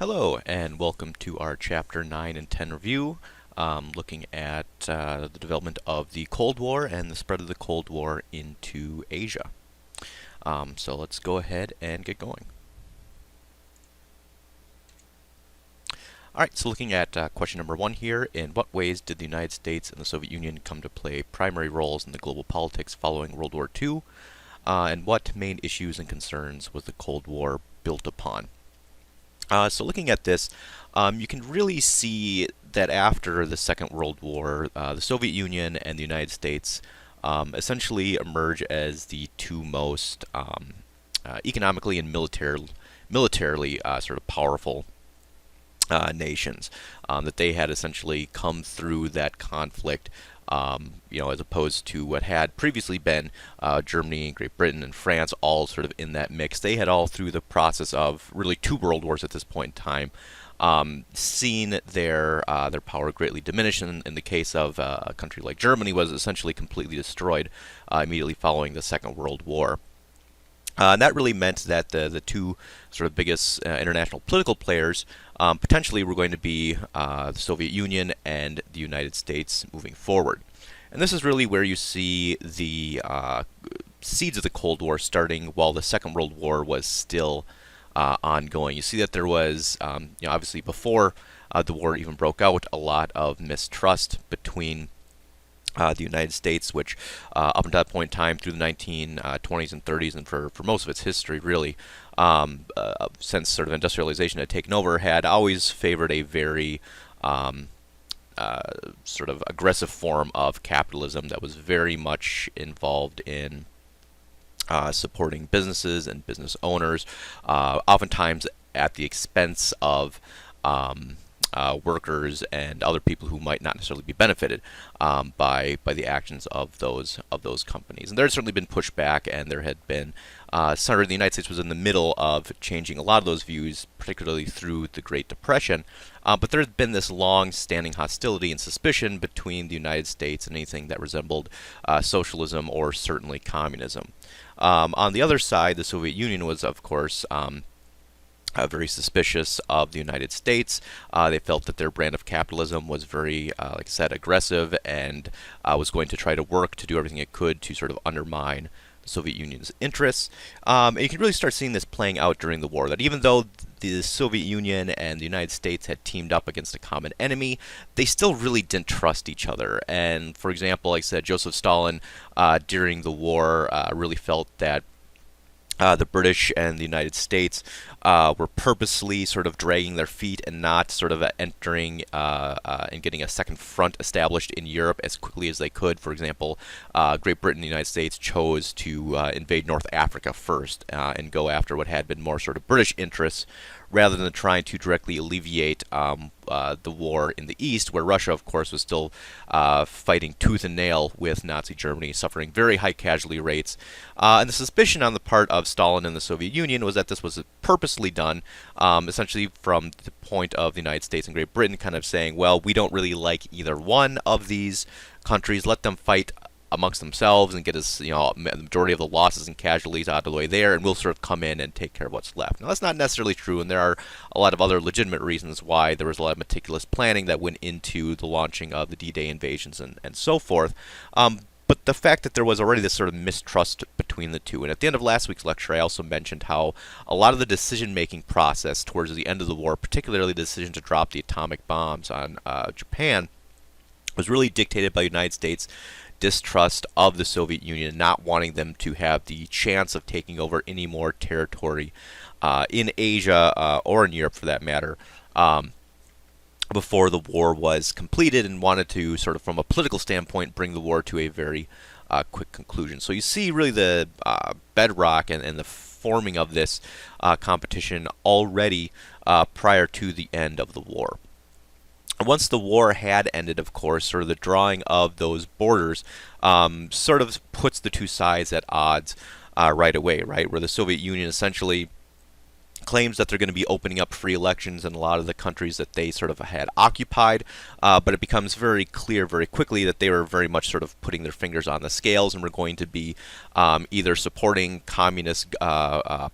Hello, and welcome to our Chapter 9 and 10 review, looking at the development of the Cold War and the spread of the Cold War into Asia. So let's go ahead and get going. Alright, so looking at question number 1 here, in what ways did the United States and the Soviet Union come to play primary roles in the global politics following World War II, and what main issues and concerns was the Cold War built upon? So looking at this, you can really see that after the Second World War, the Soviet Union and the United States essentially emerge as the two most economically and militarily sort of powerful nations. That they had essentially come through that conflict, as opposed to what had previously been Germany, Great Britain, and France, all sort of in that mix. They had all through the process of really two world wars at this point in time, seen their power greatly diminish. In the case of a country like Germany, was essentially completely destroyed immediately following the Second World War. And that really meant that the two sort of biggest international political players potentially were going to be the Soviet Union and the United States moving forward. And this is really where you see the seeds of the Cold War starting while the Second World War was still ongoing. You see that there was, obviously before the war even broke out, a lot of mistrust between the United States, which up until that point in time, through the 1920s and 30s, and for most of its history, really, since sort of industrialization had taken over, had always favored a very sort of aggressive form of capitalism that was very much involved in supporting businesses and business owners, oftentimes at the expense of workers and other people who might not necessarily be benefited by the actions of those companies. And there had certainly been pushback, and there had been the United States was in the middle of changing a lot of those views, particularly through the Great Depression. But there had been this long-standing hostility and suspicion between the United States and anything that resembled socialism or certainly communism. On the other side, the Soviet Union was, of course, very suspicious of the United States. They felt that their brand of capitalism was very, like I said, aggressive, and was going to try to work to do everything it could to sort of undermine the Soviet Union's interests. And you can really start seeing this playing out during the war, that even though the Soviet Union and the United States had teamed up against a common enemy, they still really didn't trust each other. And for example, like I said, Joseph Stalin during the war really felt that the British and the United States were purposely sort of dragging their feet and not sort of entering and getting a second front established in Europe as quickly as they could. For example, Great Britain and the United States chose to invade North Africa first and go after what had been more sort of British interests, rather than trying to directly alleviate the war in the East, where Russia, of course, was still fighting tooth and nail with Nazi Germany, suffering very high casualty rates. And the suspicion on the part of Stalin and the Soviet Union was that this was purposely done, essentially from the point of the United States and Great Britain kind of saying, well, we don't really like either one of these countries, let them fight amongst themselves and get us, the majority of the losses and casualties out of the way there, and we'll sort of come in and take care of what's left. Now, that's not necessarily true, and there are a lot of other legitimate reasons why there was a lot of meticulous planning that went into the launching of the D-Day invasions and so forth. But the fact that there was already this sort of mistrust between the two, and at the end of last week's lecture, I also mentioned how a lot of the decision-making process towards the end of the war, particularly the decision to drop the atomic bombs on Japan, was really dictated by the United States' distrust of the Soviet Union, not wanting them to have the chance of taking over any more territory in Asia or in Europe, for that matter, before the war was completed, and wanted to sort of, from a political standpoint, bring the war to a very quick conclusion. So you see really the bedrock and the forming of this competition already prior to the end of the war. Once the war had ended, of course, sort of the drawing of those borders sort of puts the two sides at odds right away, right? Where the Soviet Union essentially claims that they're going to be opening up free elections in a lot of the countries that they sort of had occupied, but it becomes very clear very quickly that they were very much sort of putting their fingers on the scales and were going to be either supporting communist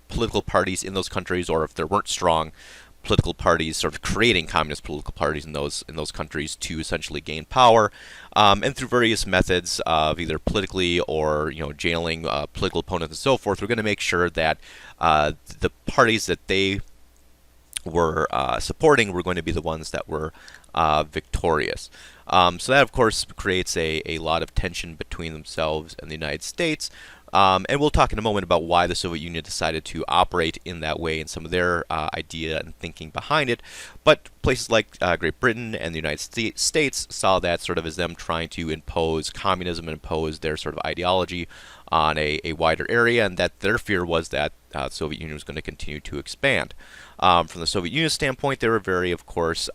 political parties in those countries, or if there weren't strong political parties, sort of creating communist political parties in those countries to essentially gain power, and through various methods of either politically or jailing political opponents and so forth, we're going to make sure that the parties that they were supporting were going to be the ones that were victorious. So that, of course, creates a lot of tension between themselves and the United States. And we'll talk in a moment about why the Soviet Union decided to operate in that way and some of their idea and thinking behind it. But places like Great Britain and the United States saw that sort of as them trying to impose communism and impose their sort of ideology on a wider area, and that their fear was that the Soviet Union was going to continue to expand. From the Soviet Union standpoint, they were very, of course,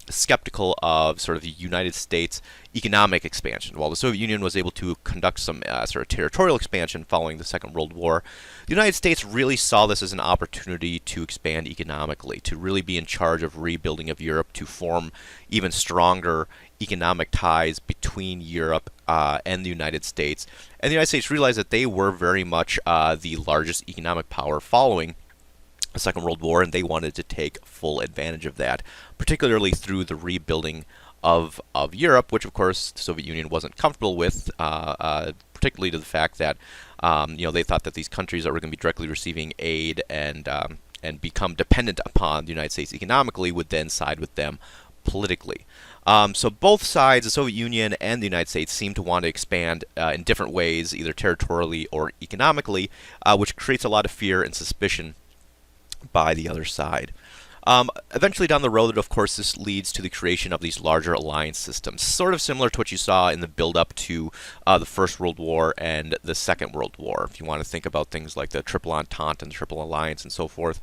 skeptical of sort of the United States economic expansion. While the Soviet Union was able to conduct some sort of territorial expansion following the Second World War, the United States really saw this as an opportunity to expand economically, to really be in charge of rebuilding of Europe, to form even stronger economic ties between Europe and the United States. And the United States realized that they were very much the largest economic power following the Second World War, and they wanted to take full advantage of that, particularly through the rebuilding of Europe, which of course the Soviet Union wasn't comfortable with, particularly to the fact that they thought that these countries that were going to be directly receiving aid and become dependent upon the United States economically would then side with them politically. So both sides, the Soviet Union and the United States, seem to want to expand in different ways, either territorially or economically, which creates a lot of fear and suspicion by the other side. Eventually down the road, of course, this leads to the creation of these larger alliance systems, sort of similar to what you saw in the build-up to the First World War and the Second World War, if you want to think about things like the Triple Entente and the Triple Alliance and so forth.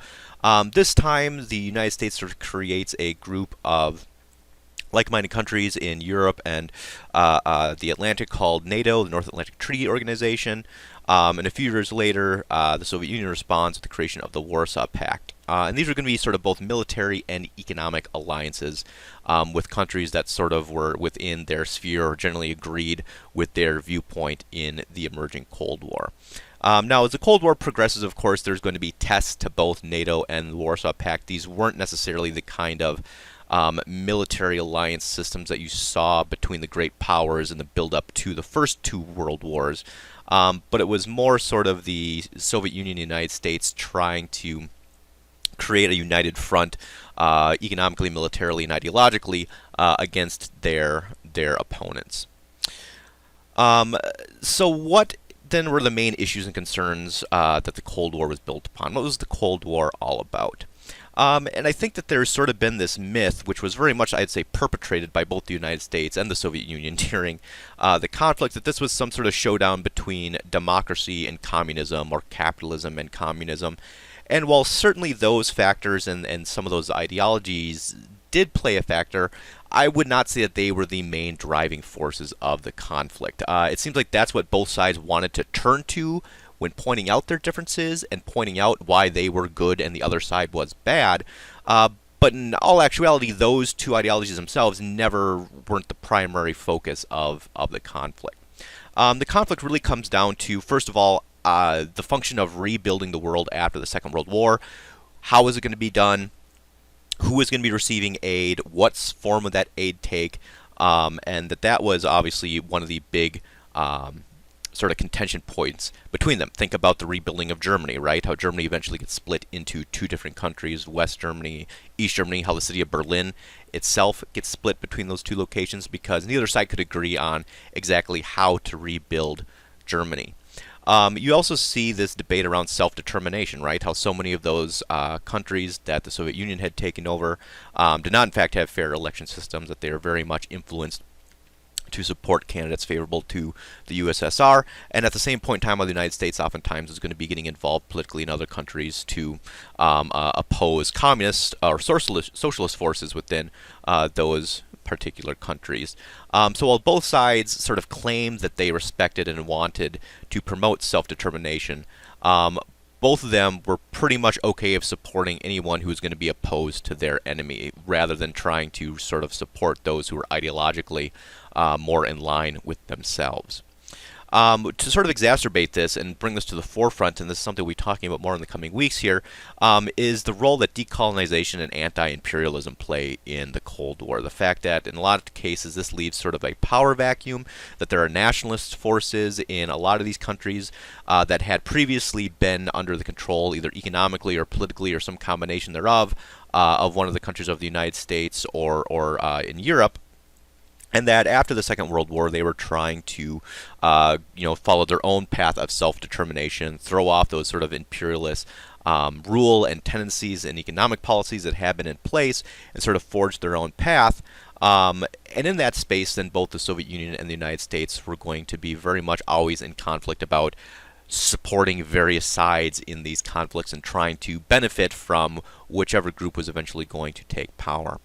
This time, the United States sort of creates a group of like-minded countries in Europe and the Atlantic called NATO, the North Atlantic Treaty Organization. And a few years later, the Soviet Union responds with the creation of the Warsaw Pact. And these are going to be sort of both military and economic alliances with countries that sort of were within their sphere or generally agreed with their viewpoint in the emerging Cold War. Now, as the Cold War progresses, of course, there's going to be tests to both NATO and the Warsaw Pact. These weren't necessarily the kind of military alliance systems that you saw between the great powers in the build-up to the first two world wars. But it was more sort of the Soviet Union and the United States trying to create a united front economically, militarily, and ideologically against their opponents. So what then were the main issues and concerns that the Cold War was built upon? What was the Cold War all about? And I think that there's sort of been this myth, which was very much, I'd say, perpetrated by both the United States and the Soviet Union during the conflict, that this was some sort of showdown between democracy and communism, or capitalism and communism. And while certainly those factors and some of those ideologies did play a factor, I would not say that they were the main driving forces of the conflict. It seems like that's what both sides wanted to turn to when pointing out their differences and pointing out why they were good and the other side was bad. But in all actuality, those two ideologies themselves never weren't the primary focus of the conflict. The conflict really comes down to, first of all, the function of rebuilding the world after the Second World War. How is it going to be done? Who is going to be receiving aid? What form would that aid take? And that was obviously one of the big sort of contention points between them. Think about the rebuilding of Germany, right? How Germany eventually gets split into two different countries, West Germany, East Germany, how the city of Berlin itself gets split between those two locations because neither side could agree on exactly how to rebuild Germany. You also see this debate around self-determination, right? How so many of those countries that the Soviet Union had taken over did not, in fact, have fair election systems, that they are very much influenced to support candidates favorable to the USSR, and at the same point in time, the United States oftentimes is going to be getting involved politically in other countries to oppose communist or socialist forces within those particular countries. So while both sides sort of claimed that they respected and wanted to promote self-determination, both of them were pretty much okay of supporting anyone who was going to be opposed to their enemy, rather than trying to sort of support those who were ideologically more in line with themselves. To sort of exacerbate this and bring this to the forefront, and this is something we'll be talking about more in the coming weeks here, is the role that decolonization and anti-imperialism play in the Cold War. The fact that in a lot of cases this leaves sort of a power vacuum, that there are nationalist forces in a lot of these countries that had previously been under the control, either economically or politically or some combination thereof, of one of the countries of the United States or in Europe. And that after the Second World War, they were trying to, follow their own path of self-determination, throw off those sort of imperialist rule and tendencies and economic policies that had been in place, and sort of forge their own path. And in that space, then both the Soviet Union and the United States were going to be very much always in conflict about supporting various sides in these conflicts and trying to benefit from whichever group was eventually going to take power.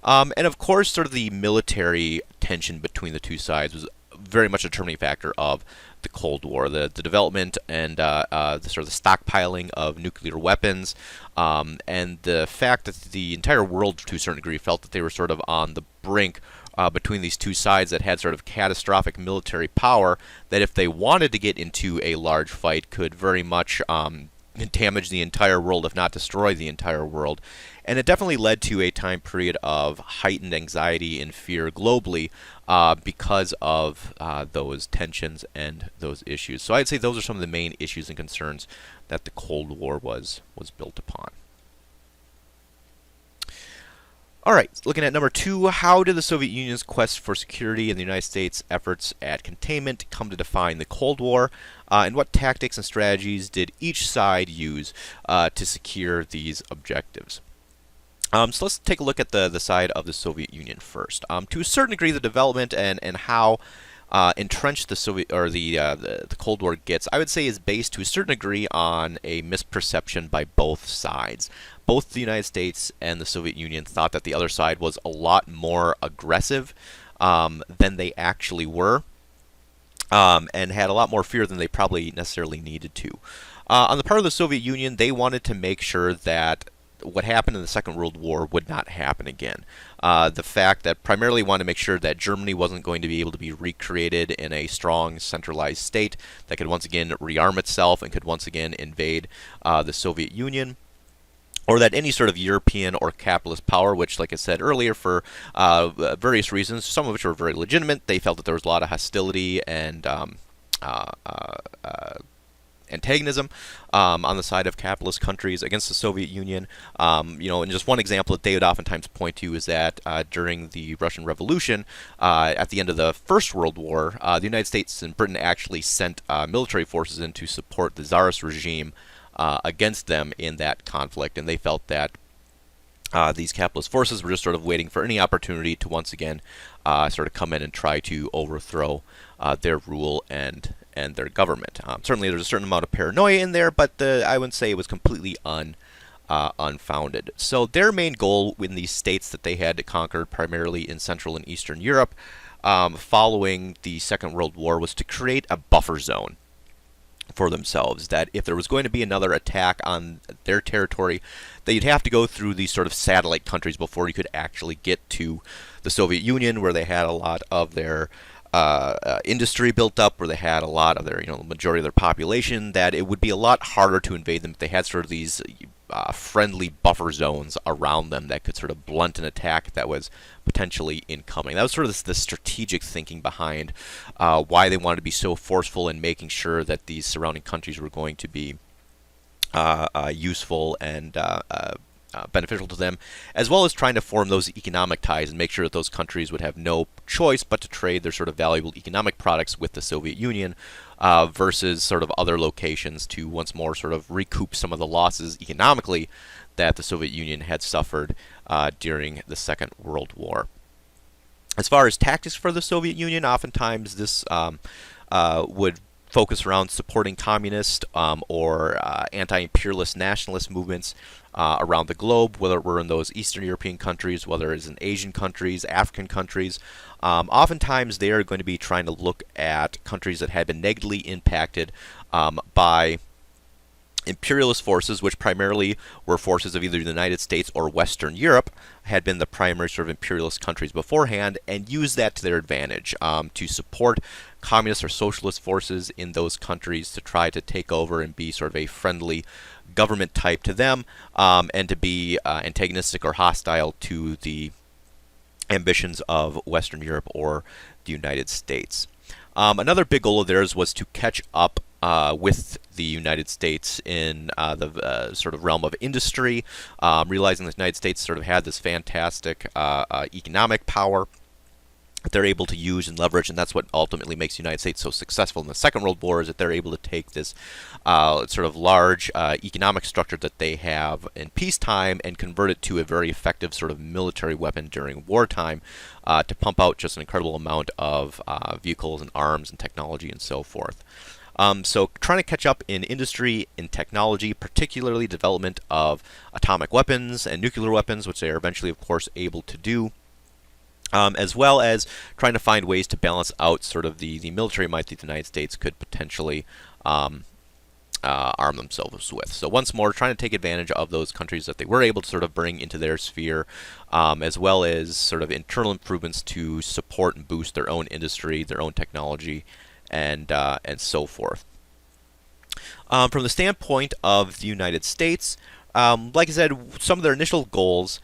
And of course, sort of the military tension between the two sides was very much a determining factor of the Cold War. The development and the sort of the stockpiling of nuclear weapons, and the fact that the entire world, to a certain degree, felt that they were sort of on the brink between these two sides that had sort of catastrophic military power, that if they wanted to get into a large fight, could very much damage the entire world, if not destroy the entire world. And it definitely led to a time period of heightened anxiety and fear globally because of those tensions and those issues. So I'd say those are some of the main issues and concerns that the Cold War was built upon. All right, looking at number 2, how did the Soviet Union's quest for security and the United States' efforts at containment come to define the Cold War, and what tactics and strategies did each side use to secure these objectives? So let's take a look at the side of the Soviet Union first. To a certain degree, the development and how entrenched the Soviet or the Cold War gets, I would say, is based to a certain degree on a misperception by both sides. Both the United States and the Soviet Union thought that the other side was a lot more aggressive than they actually were, and had a lot more fear than they probably necessarily needed to. On the part of the Soviet Union, they wanted to make sure that what happened in the Second World War would not happen again. The fact that primarily wanted to make sure that Germany wasn't going to be able to be recreated in a strong centralized state that could once again rearm itself and could once again invade the Soviet Union, or that any sort of European or capitalist power, which, like I said earlier, for various reasons, some of which were very legitimate, they felt that there was a lot of hostility and antagonism on the side of capitalist countries against the Soviet Union. And just one example that they would oftentimes point to is that during the Russian Revolution, at the end of the First World War, the United States and Britain actually sent military forces in to support the Tsarist regime against them in that conflict, and they felt that these capitalist forces were just sort of waiting for any opportunity to once again sort of come in and try to overthrow their rule and their government. Certainly there's a certain amount of paranoia in there, but I wouldn't say it was completely unfounded. So their main goal in these states that they had conquered, primarily in Central and Eastern Europe, following the Second World War, was to create a buffer zone for themselves, that if there was going to be another attack on their territory, that you'd have to go through these sort of satellite countries before you could actually get to the Soviet Union, where they had a lot of their industry built up, where they had a lot of their, the majority of their population, that it would be a lot harder to invade them if they had sort of these friendly buffer zones around them that could sort of blunt an attack that was potentially incoming. That was sort of the strategic thinking behind why they wanted to be so forceful in making sure that these surrounding countries were going to be useful and beneficial to them, as well as trying to form those economic ties and make sure that those countries would have no choice but to trade their sort of valuable economic products with the Soviet Union versus sort of other locations, to once more sort of recoup some of the losses economically that the Soviet Union had suffered during the Second World War. As far as tactics for the Soviet Union, oftentimes this would focus around supporting communist or anti-imperialist nationalist movements around the globe, whether we're in those Eastern European countries, whether it's in Asian countries, African countries. Oftentimes they are going to be trying to look at countries that had been negatively impacted by imperialist forces, which primarily were forces of either the United States or Western Europe, had been the primary sort of imperialist countries beforehand, and use that to their advantage to support communist or socialist forces in those countries to try to take over and be sort of a friendly government type to them, and to be antagonistic or hostile to the ambitions of Western Europe or the United States. Another big goal of theirs was to catch up with the United States in the sort of realm of industry, realizing the United States sort of had this fantastic economic power that they're able to use and leverage, and that's what ultimately makes the United States so successful in the Second World War, is that they're able to take this sort of large economic structure that they have in peacetime and convert it to a very effective sort of military weapon during wartime, to pump out just an incredible amount of vehicles and arms and technology and so forth. So trying to catch up in industry, in technology, particularly development of atomic weapons and nuclear weapons, which they are eventually, of course, able to do. As well as trying to find ways to balance out sort of the military might that the United States could potentially arm themselves with. So once more, trying to take advantage of those countries that they were able to sort of bring into their sphere, as well as sort of internal improvements to support and boost their own industry, their own technology, and so forth. From the standpoint of the United States, like I said, some of their initial goals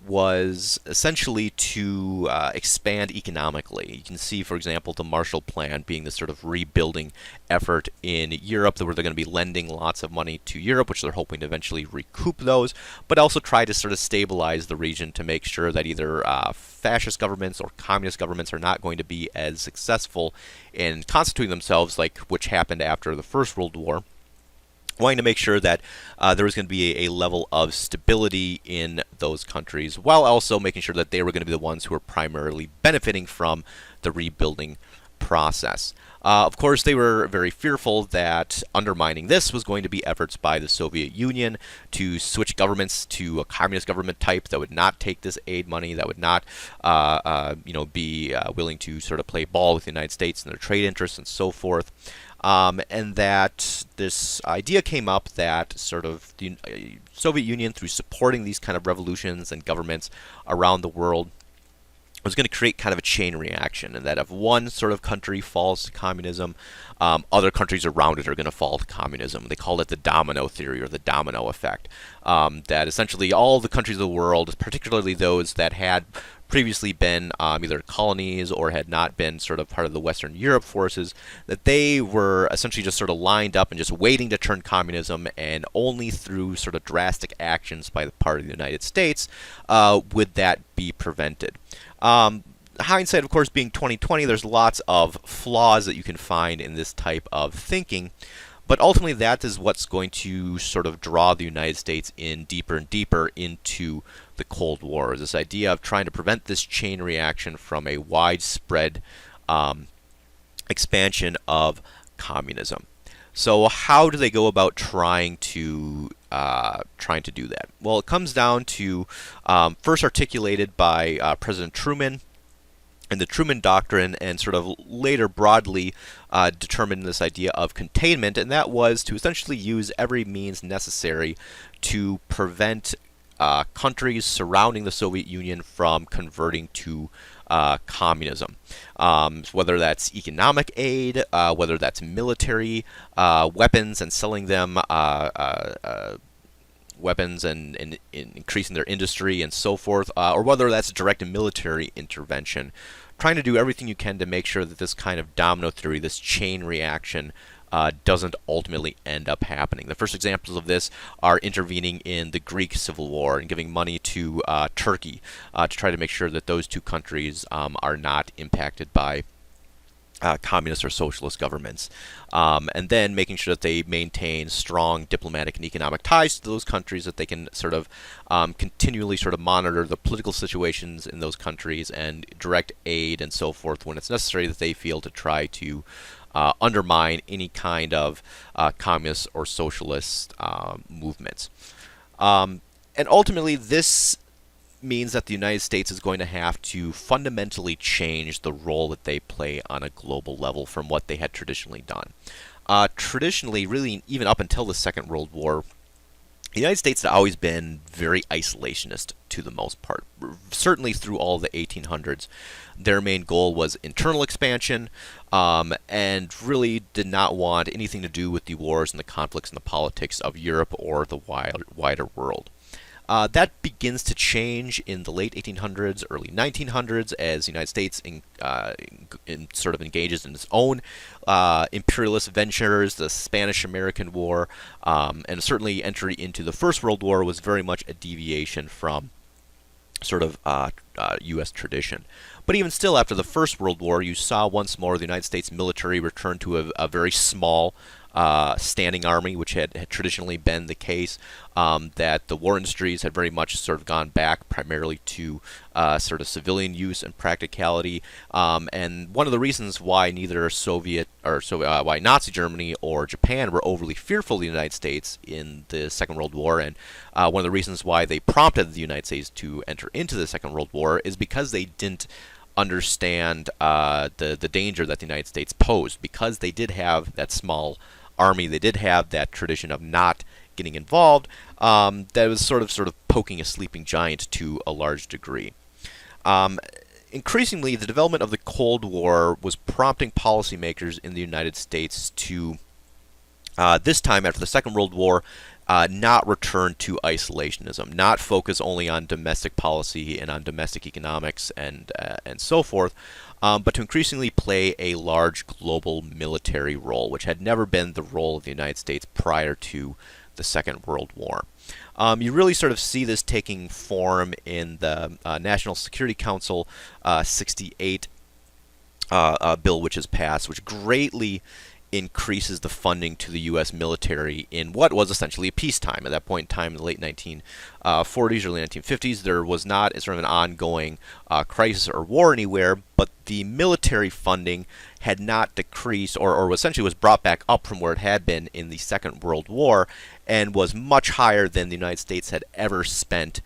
was essentially to expand economically. You can see, for example, the Marshall Plan being this sort of rebuilding effort in Europe, where they're going to be lending lots of money to Europe, which they're hoping to eventually recoup those, but also try to sort of stabilize the region to make sure that either fascist governments or communist governments are not going to be as successful in constituting themselves, like which happened after the First World War. Wanting to make sure that there was going to be a level of stability in those countries, while also making sure that they were going to be the ones who were primarily benefiting from the rebuilding process. Of course, they were very fearful that undermining this was going to be efforts by the Soviet Union to switch governments to a communist government type that would not take this aid money, that would not, be willing to sort of play ball with the United States and their trade interests and so forth. And that this idea came up that sort of the Soviet Union, through supporting these kind of revolutions and governments around the world, was going to create kind of a chain reaction, and that if one sort of country falls to communism, other countries around it are going to fall to communism. They called it the domino theory, or the domino effect. That essentially all the countries of the world, particularly those that had previously been either colonies or had not been sort of part of the Western Europe forces, that they were essentially just sort of lined up and just waiting to turn communism, and only through sort of drastic actions by the part of the United States would that be prevented. Hindsight, of course, being 2020, there's lots of flaws that you can find in this type of thinking, but ultimately that is what's going to sort of draw the United States in deeper and deeper into the Cold War, is this idea of trying to prevent this chain reaction from a widespread expansion of communism. So how do they go about trying to do that? Well, it comes down to first articulated by President Truman and the Truman Doctrine, and sort of later broadly determined this idea of containment, and that was to essentially use every means necessary to prevent countries surrounding the Soviet Union from converting to communism. Whether that's economic aid, whether that's military weapons and selling them weapons and increasing their industry and so forth, or whether that's direct military intervention. Trying to do everything you can to make sure that this kind of domino theory, this chain reaction, doesn't ultimately end up happening. The first examples of this are intervening in the Greek Civil War and giving money to Turkey to try to make sure that those two countries are not impacted by communist or socialist governments, and then making sure that they maintain strong diplomatic and economic ties to those countries, that they can sort of continually sort of monitor the political situations in those countries and direct aid and so forth when it's necessary, that they feel, to try to undermine any kind of communist or socialist movements. And ultimately, this means that the United States is going to have to fundamentally change the role that they play on a global level from what they had traditionally done. Traditionally, really even up until the Second World War, The United States had always been very isolationist to the most part. Certainly through all the 1800s, their main goal was internal expansion, and really did not want anything to do with the wars and the conflicts and the politics of Europe or the wider world. That begins to change in the late 1800s, early 1900s, as the United States sort of engages in its own imperialist ventures, the Spanish-American War, and certainly entry into the First World War was very much a deviation from sort of U.S. tradition. But even still, after the First World War, you saw once more the United States military return to a very small standing army, which had traditionally been the case. That the war industries had very much sort of gone back primarily to sort of civilian use and practicality. And one of the reasons why neither why Nazi Germany or Japan were overly fearful of the United States in the Second World War, and one of the reasons why they prompted the United States to enter into the Second World War, is because they didn't understand the danger that the United States posed. Because they did have that small army, they did have that tradition of not getting involved. That was sort of poking a sleeping giant to a large degree. Increasingly, the development of the Cold War was prompting policymakers in the United States to, this time after the Second World War, not return to isolationism, not focus only on domestic policy and on domestic economics and so forth, but to increasingly play a large global military role, which had never been the role of the United States prior to the Second World War. You really sort of see this taking form in the National Security Council 68 bill, which is passed, which greatly increases the funding to the U.S. military in what was essentially peacetime. At that point in time, in the late 1940s, early 1950s, there was not sort of an ongoing crisis or war anywhere, but the military funding had not decreased, or essentially was brought back up from where it had been in the Second World War, and was much higher than the United States had ever spent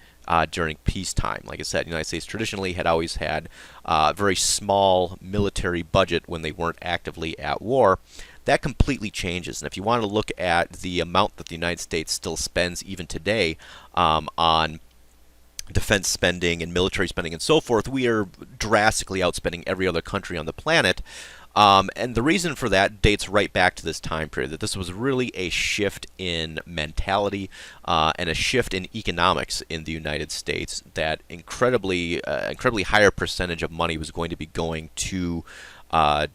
during peacetime. Like I said, the United States traditionally had always had a very small military budget when they weren't actively at war. That completely changes. And if you want to look at the amount that the United States still spends even today on defense spending and military spending and so forth, we are drastically outspending every other country on the planet. And the reason for that dates right back to this time period, that this was really a shift in mentality and a shift in economics in the United States, that incredibly higher percentage of money was going to be going to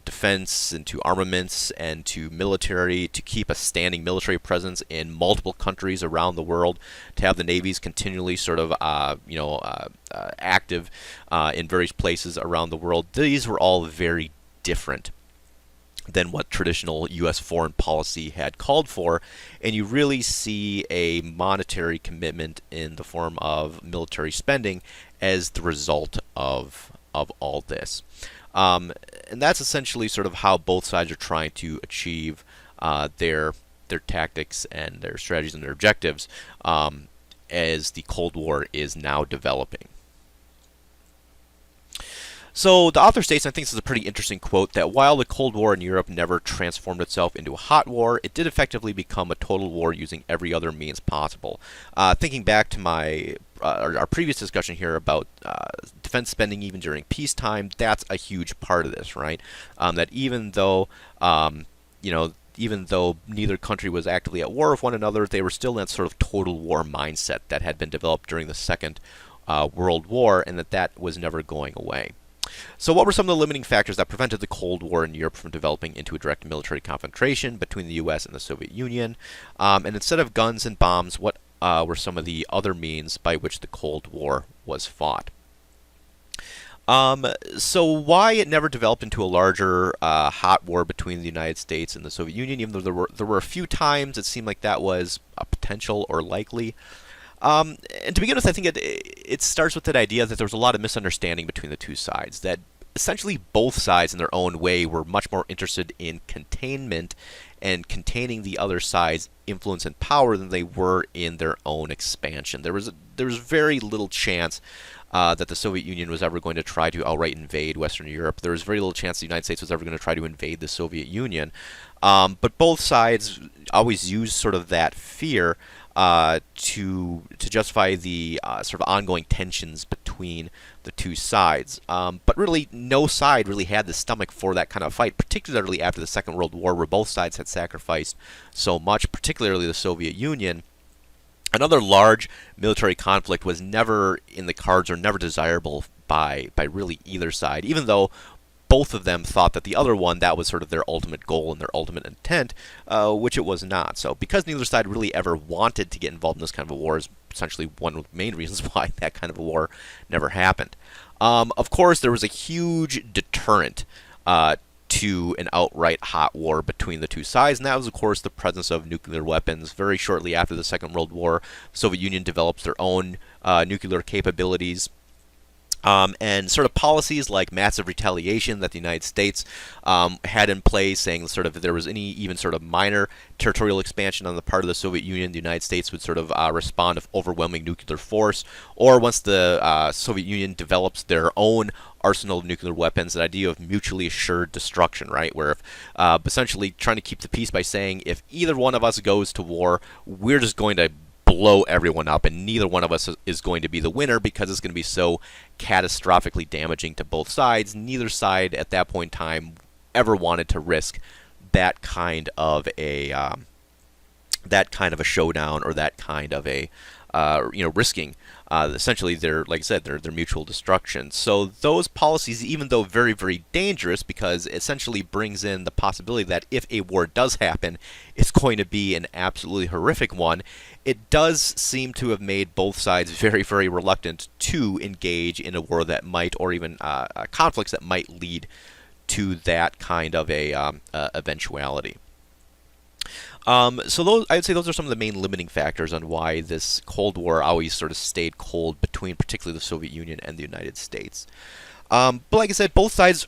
defense and to armaments and to military, to keep a standing military presence in multiple countries around the world, to have the navies continually sort of active in various places around the world. These were all very different than what traditional U.S. foreign policy had called for, and you really see a monetary commitment in the form of military spending as the result of all this. And that's essentially sort of how both sides are trying to achieve their tactics and their strategies and their objectives as the Cold War is now developing. So the author states, and I think this is a pretty interesting quote, that while the Cold War in Europe never transformed itself into a hot war, it did effectively become a total war using every other means possible. Thinking back to our previous discussion here about defense spending even during peacetime, that's a huge part of this, right? That even though even though neither country was actively at war with one another, they were still in that sort of total war mindset that had been developed during the Second World War, and that was never going away. So what were some of the limiting factors that prevented the Cold War in Europe from developing into a direct military confrontation between the U.S. and the Soviet Union? And instead of guns and bombs, what were some of the other means by which the Cold War was fought? So why it never developed into a larger hot war between the United States and the Soviet Union, even though there were a few times it seemed like that was a potential or likely. And to begin with, I think it starts with that idea that there was a lot of misunderstanding between the two sides, that essentially both sides in their own way were much more interested in containment and containing the other side's influence and power than they were in their own expansion. There was very little chance that the Soviet Union was ever going to try to outright invade Western Europe. There was very little chance the United States was ever going to try to invade the Soviet Union. But both sides always used sort of that fear to justify the sort of ongoing tensions between the two sides. But really, no side really had the stomach for that kind of fight, particularly after the Second World War, where both sides had sacrificed so much, particularly the Soviet Union. Another large military conflict was never in the cards or never desirable by really either side, even though both of them thought that the other one, that was sort of their ultimate goal and their ultimate intent, which it was not. So because neither side really ever wanted to get involved in this kind of a war is essentially one of the main reasons why that kind of a war never happened. Of course, there was a huge deterrent to an outright hot war between the two sides, and that was, of course, the presence of nuclear weapons. Very shortly after the Second World War, the Soviet Union develops their own nuclear capabilities. And sort of policies like massive retaliation that the United States had in place, saying sort of if there was any even sort of minor territorial expansion on the part of the Soviet Union, the United States would sort of respond with overwhelming nuclear force. Or once the Soviet Union develops their own arsenal of nuclear weapons, the idea of mutually assured destruction, right? Where if essentially trying to keep the peace by saying if either one of us goes to war, we're just going to blow everyone up, and neither one of us is going to be the winner because it's going to be so catastrophically damaging to both sides. Neither side at that point in time ever wanted to risk that kind of a showdown, or that kind of a risking essentially their, like I said, their mutual destruction. So those policies, even though very, very dangerous, because it essentially brings in the possibility that if a war does happen, it's going to be an absolutely horrific one, it does seem to have made both sides very, very reluctant to engage in a war that might, or even conflicts that might lead to that kind of a eventuality. So those, I would say those are some of the main limiting factors on why this Cold War always sort of stayed cold between particularly the Soviet Union and the United States. But like I said, both sides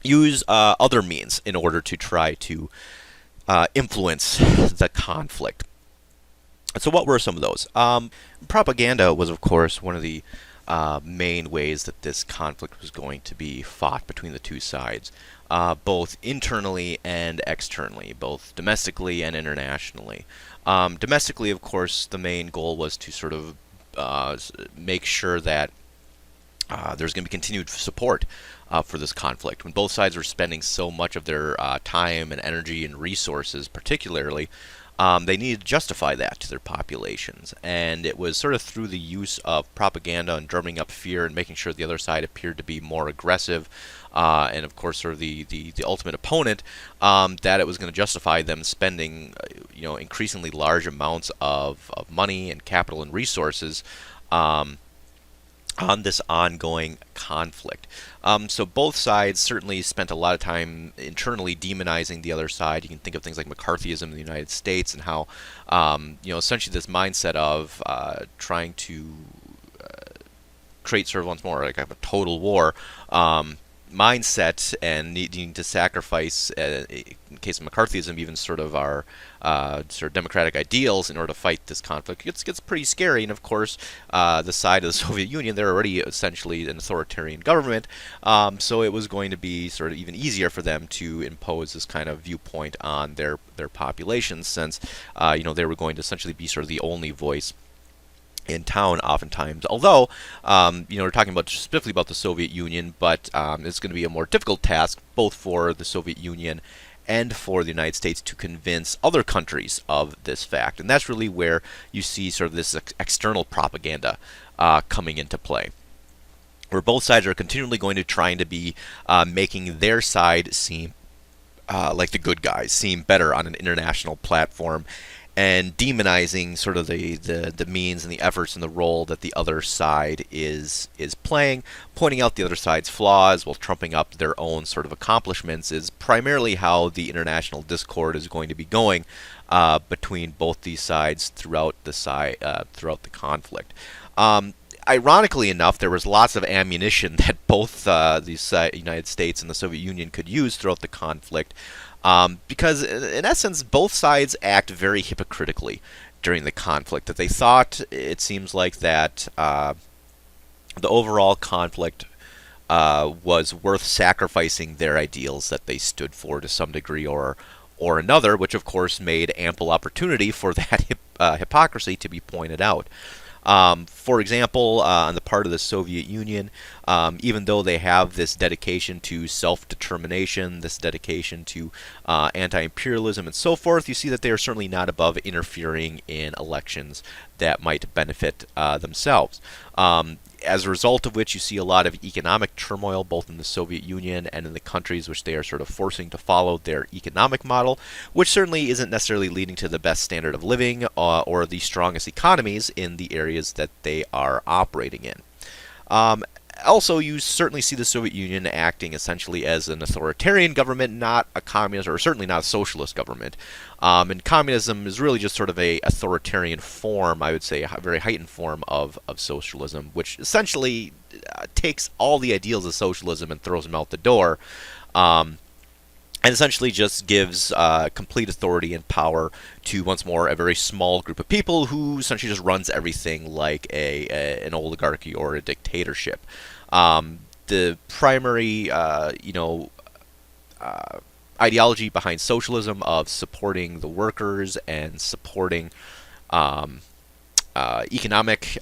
use other means in order to try to influence the conflict. So what were some of those? Propaganda was, of course, one of the main ways that this conflict was going to be fought between the two sides. Both internally and externally, both domestically and internationally. Domestically, of course, the main goal was to sort of make sure that there's going to be continued support for this conflict. When both sides were spending so much of their time and energy and resources, particularly, they needed to justify that to their populations. And it was sort of through the use of propaganda and drumming up fear and making sure the other side appeared to be more aggressive, and of course sort of the ultimate opponent, that it was going to justify them spending increasingly large amounts of money and capital and resources on this ongoing conflict. So both sides certainly spent a lot of time internally demonizing the other side. You can think of things like McCarthyism in the United States and how, essentially this mindset of trying to create sort of once more like a total war mindset and needing to sacrifice, in case of McCarthyism, even sort of our sort of democratic ideals in order to fight this conflict. It gets pretty scary, and of course, the side of the Soviet Union, they're already essentially an authoritarian government, so it was going to be sort of even easier for them to impose this kind of viewpoint on their populations, since they were going to essentially be sort of the only voice in town oftentimes. Although, we're talking about specifically about the Soviet Union, but it's going to be a more difficult task both for the Soviet Union and for the United States to convince other countries of this fact. And that's really where you see sort of this external propaganda coming into play, where both sides are continually going to trying to be making their side seem like the good guys, seem better on an international platform, and demonizing sort of the means and the efforts and the role that the other side is playing, pointing out the other side's flaws while trumping up their own sort of accomplishments, is primarily how the international discord is going to be going between both these sides throughout the conflict. Ironically enough, there was lots of ammunition that both the United States and the Soviet Union could use throughout the conflict. Because, in essence, both sides act very hypocritically during the conflict. That they thought, it seems like, that the overall conflict was worth sacrificing their ideals that they stood for to some degree or or another, which of course made ample opportunity for that hypocrisy to be pointed out. For example, on the part of the Soviet Union, even though they have this dedication to self-determination, this dedication to anti-imperialism and so forth, you see that they are certainly not above interfering in elections that might benefit themselves. As a result of which you see a lot of economic turmoil both in the Soviet Union and in the countries which they are sort of forcing to follow their economic model, which certainly isn't necessarily leading to the best standard of living or the strongest economies in the areas that they are operating in. Also, you certainly see the Soviet Union acting essentially as an authoritarian government, not a communist or certainly not a socialist government. And communism is really just sort of a authoritarian form, I would say, a very heightened form of socialism, which essentially takes all the ideals of socialism and throws them out the door. And essentially just gives complete authority and power to, once more, a very small group of people who essentially just runs everything like an oligarchy or a dictatorship. The primary, ideology behind socialism of supporting the workers and supporting economic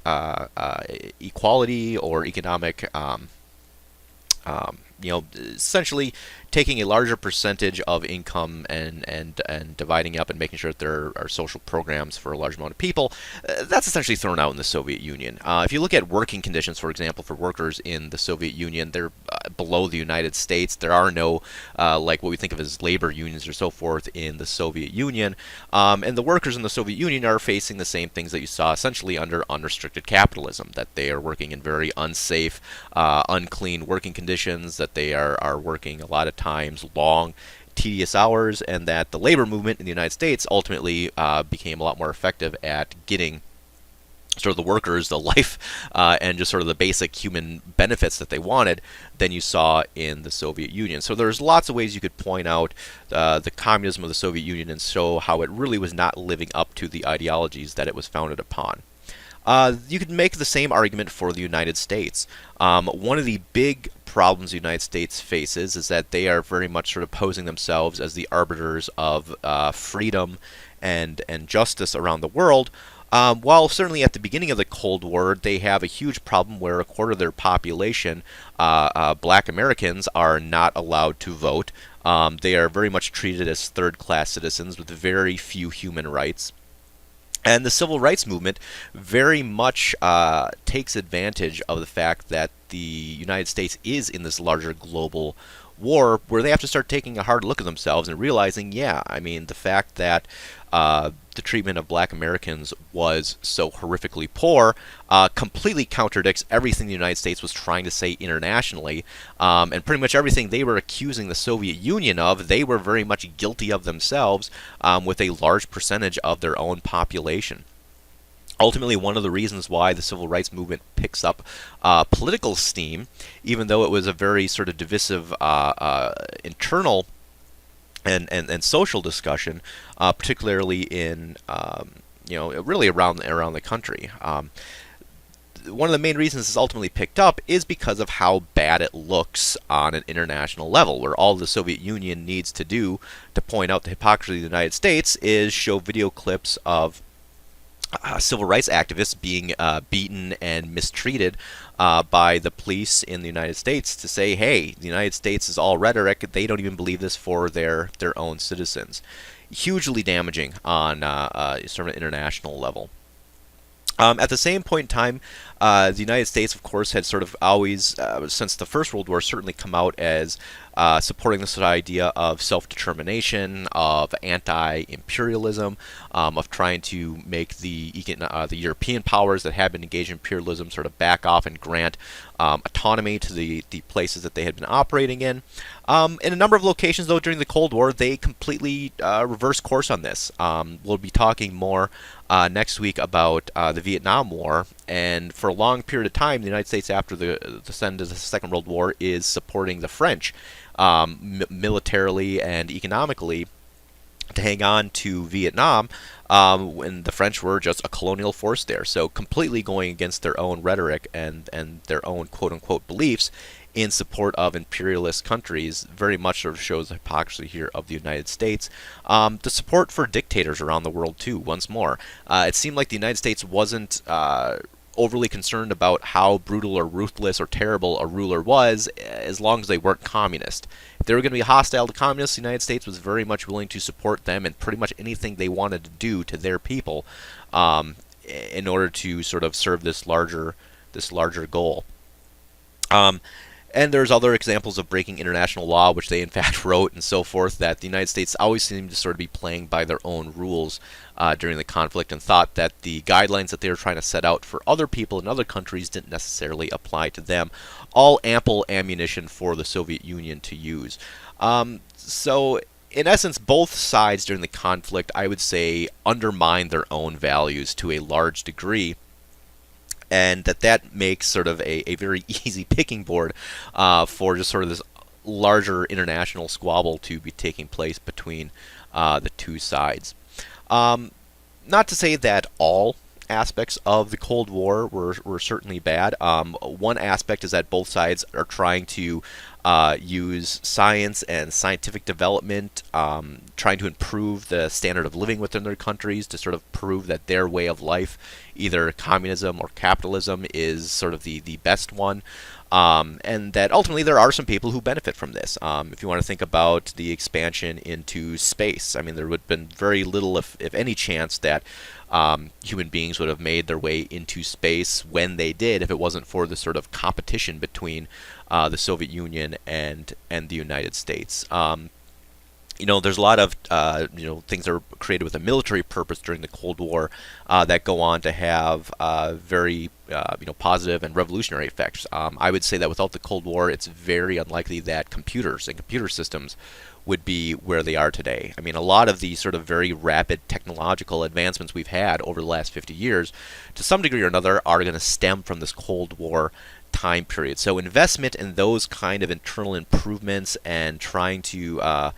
equality or economic essentially taking a larger percentage of income and dividing up and making sure that there are social programs for a large amount of people, that's essentially thrown out in the Soviet Union. If you look at working conditions, for example, for workers in the Soviet Union, they're below the United States. There are no, like what we think of as labor unions or so forth in the Soviet Union. And the workers in the Soviet Union are facing the same things that you saw essentially under unrestricted capitalism, that they are working in very unsafe, unclean working conditions, that they are working a lot of times long, tedious hours, and that the labor movement in the United States ultimately became a lot more effective at getting sort of the workers the life and just sort of the basic human benefits that they wanted than you saw in the Soviet Union. So there's lots of ways you could point out the communism of the Soviet Union and show how it really was not living up to the ideologies that it was founded upon. You could make the same argument for the United States. One of the big problems the United States faces is that they are very much sort of posing themselves as the arbiters of freedom and justice around the world. While certainly at the beginning of the Cold War, they have a huge problem where a quarter of their population, black Americans, are not allowed to vote. They are very much treated as third-class citizens with very few human rights. And the civil rights movement very much takes advantage of the fact that the United States is in this larger global war where they have to start taking a hard look at themselves and realizing, yeah, I mean, the fact that the treatment of black Americans was so horrifically poor completely contradicts everything the United States was trying to say internationally, and pretty much everything they were accusing the Soviet Union of, they were very much guilty of themselves with a large percentage of their own population. Ultimately, one of the reasons why the civil rights movement picks up political steam, even though it was a very sort of divisive internal and social discussion, particularly in really around the country. One of the main reasons it's ultimately picked up is because of how bad it looks on an international level, where all the Soviet Union needs to do to point out the hypocrisy of the United States is show video clips of civil rights activists being beaten and mistreated by the police in the United States to say, hey, the United States is all rhetoric. They don't even believe this for their own citizens. Hugely damaging on sort of an international level. At the same point in time, the United States, of course, had sort of always, since the First World War, certainly come out as supporting this idea of self-determination, of anti-imperialism, of trying to make the European powers that had been engaged in imperialism sort of back off and grant autonomy to the places that they had been operating in. In a number of locations, though, during the Cold War, they completely reversed course on this. We'll be talking more next week about the Vietnam War, and for a long period of time, the United States, after the end of the Second World War, is supporting the French militarily and economically to hang on to Vietnam when the French were just a colonial force there. So completely going against their own rhetoric and their own quote-unquote beliefs in support of imperialist countries very much sort of shows the hypocrisy here of the United States. The support for dictators around the world, too, once more. It seemed like the United States wasn't overly concerned about how brutal or ruthless or terrible a ruler was, as long as they weren't communist. If they were going to be hostile to communists, the United States was very much willing to support them in pretty much anything they wanted to do to their people, in order to sort of serve this larger goal. And there's other examples of breaking international law, which they in fact wrote and so forth, that the United States always seemed to sort of be playing by their own rules during the conflict, and thought that the guidelines that they were trying to set out for other people in other countries didn't necessarily apply to them. All ample ammunition for the Soviet Union to use. So in essence, both sides during the conflict, I would say, undermined their own values to a large degree, and that makes sort of a very easy picking board for just sort of this larger international squabble to be taking place between the two sides. Not to say that all aspects of the Cold War were certainly bad. One aspect is that both sides are trying to use science and scientific development, trying to improve the standard of living within their countries to sort of prove that their way of life, either communism or capitalism, is sort of the best one. And that ultimately there are some people who benefit from this. If you want to think about the expansion into space, I mean, there would have been very little, if any, chance that human beings would have made their way into space when they did if it wasn't for the sort of competition between the Soviet Union and the United States. There's a lot of things that are created with a military purpose during the Cold War that go on to have very positive and revolutionary effects. I would say that without the Cold War, it's very unlikely that computers and computer systems would be where they are today. I mean, a lot of the sort of very rapid technological advancements we've had over the last 50 years, to some degree or another, are going to stem from this Cold War time period. So investment in those kind of internal improvements and trying to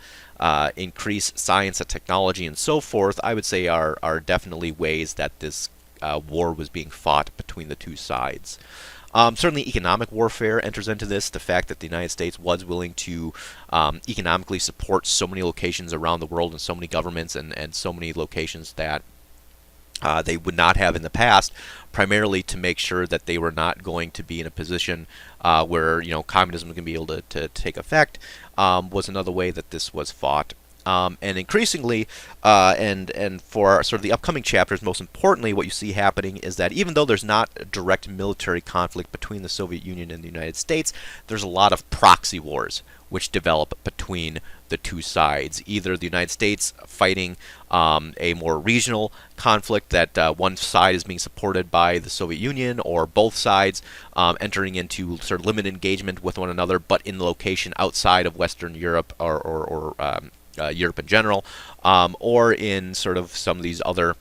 increase science and technology and so forth, I would say are definitely ways that this war was being fought between the two sides. Certainly economic warfare enters into this. The fact that the United States was willing to economically support so many locations around the world and so many governments and so many locations that they would not have in the past, primarily to make sure that they were not going to be in a position where communism was going to be able to take effect, was another way that this was fought. And increasingly, and for sort of the upcoming chapters, most importantly, what you see happening is that even though there's not a direct military conflict between the Soviet Union and the United States, there's a lot of proxy wars which develop between the two sides. Either the United States fighting a more regional conflict that one side is being supported by the Soviet Union, or both sides entering into sort of limited engagement with one another, but in the location outside of Western Europe or Europe in general, or in sort of some of these other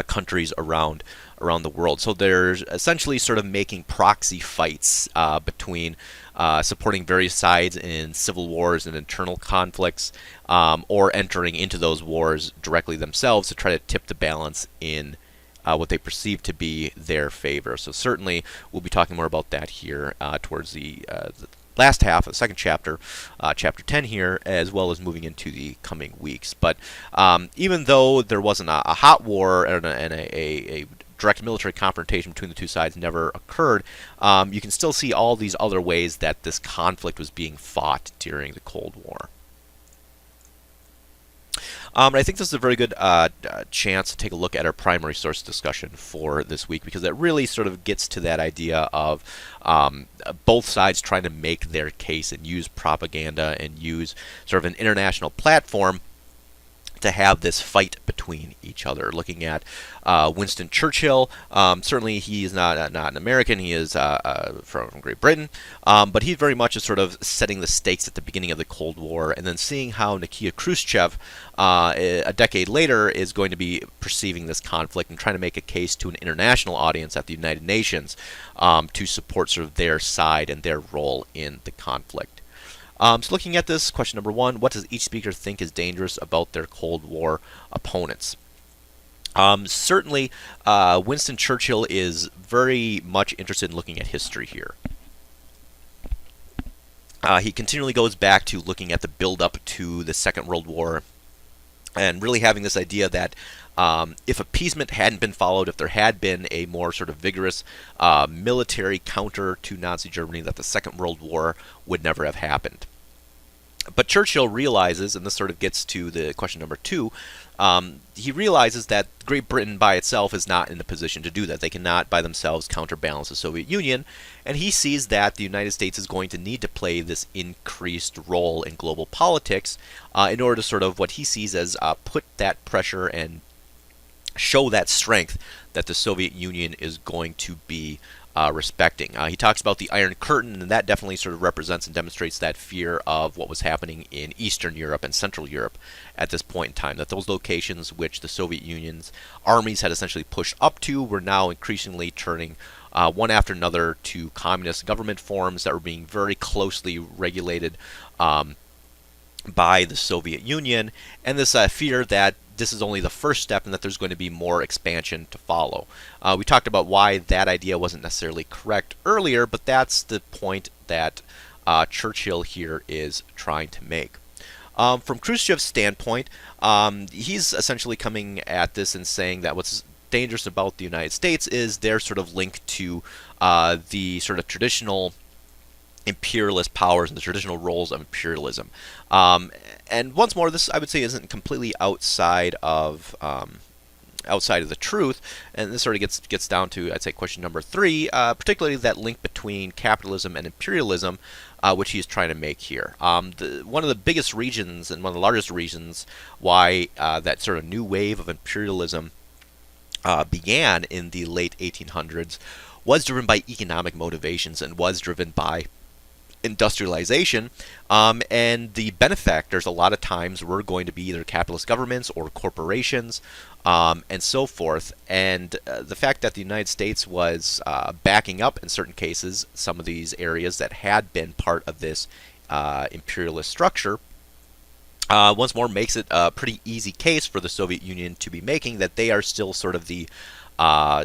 countries around the world. So there's essentially sort of making proxy fights between supporting various sides in civil wars and internal conflicts, or entering into those wars directly themselves to try to tip the balance in what they perceive to be their favor. So certainly we'll be talking more about that here towards the last half of the second chapter, chapter 10 here, as well as moving into the coming weeks. But even though there wasn't a hot war and a direct military confrontation between the two sides never occurred, you can still see all these other ways that this conflict was being fought during the Cold War. And I think this is a very good chance to take a look at our primary source discussion for this week, because it really sort of gets to that idea of both sides trying to make their case and use propaganda and use sort of an international platform to have this fight between each other. Looking at Winston Churchill, certainly he is not an American, he is from Great Britain, but he very much is sort of setting the stakes at the beginning of the Cold War, and then seeing how Nikita Khrushchev, a decade later, is going to be perceiving this conflict and trying to make a case to an international audience at the United Nations to support sort of their side and their role in the conflict. So looking at this, question number 1, what does each speaker think is dangerous about their Cold War opponents? Certainly, Winston Churchill is very much interested in looking at history here. He continually goes back to looking at the build-up to the Second World War and really having this idea that if appeasement hadn't been followed, if there had been a more sort of vigorous military counter to Nazi Germany, that the Second World War would never have happened. But Churchill realizes, and this sort of gets to the question number two, he realizes that Great Britain by itself is not in a position to do that. They cannot by themselves counterbalance the Soviet Union, and he sees that the United States is going to need to play this increased role in global politics in order to sort of what he sees as put that pressure and show that strength that the Soviet Union is going to be respecting. He talks about the Iron Curtain, and that definitely sort of represents and demonstrates that fear of what was happening in Eastern Europe and Central Europe at this point in time, that those locations which the Soviet Union's armies had essentially pushed up to were now increasingly turning one after another to communist government forms that were being very closely regulated by the Soviet Union, and this fear that this is only the first step and that there's going to be more expansion to follow. We talked about why that idea wasn't necessarily correct earlier, but that's the point that Churchill here is trying to make. From Khrushchev's standpoint, he's essentially coming at this and saying that what's dangerous about the United States is their sort of link to the sort of traditional imperialist powers and the traditional roles of imperialism. And once more, this I would say isn't completely outside of the truth, and this sort of gets down to, I'd say, question number three, particularly that link between capitalism and imperialism, which he's trying to make here. One of the biggest reasons and one of the largest reasons why that sort of new wave of imperialism began in the late 1800s was driven by economic motivations and was driven by industrialization, and the benefactors a lot of times were going to be either capitalist governments or corporations, and so forth. And the fact that the United States was backing up in certain cases some of these areas that had been part of this imperialist structure once more makes it a pretty easy case for the Soviet Union to be making that they are still sort of the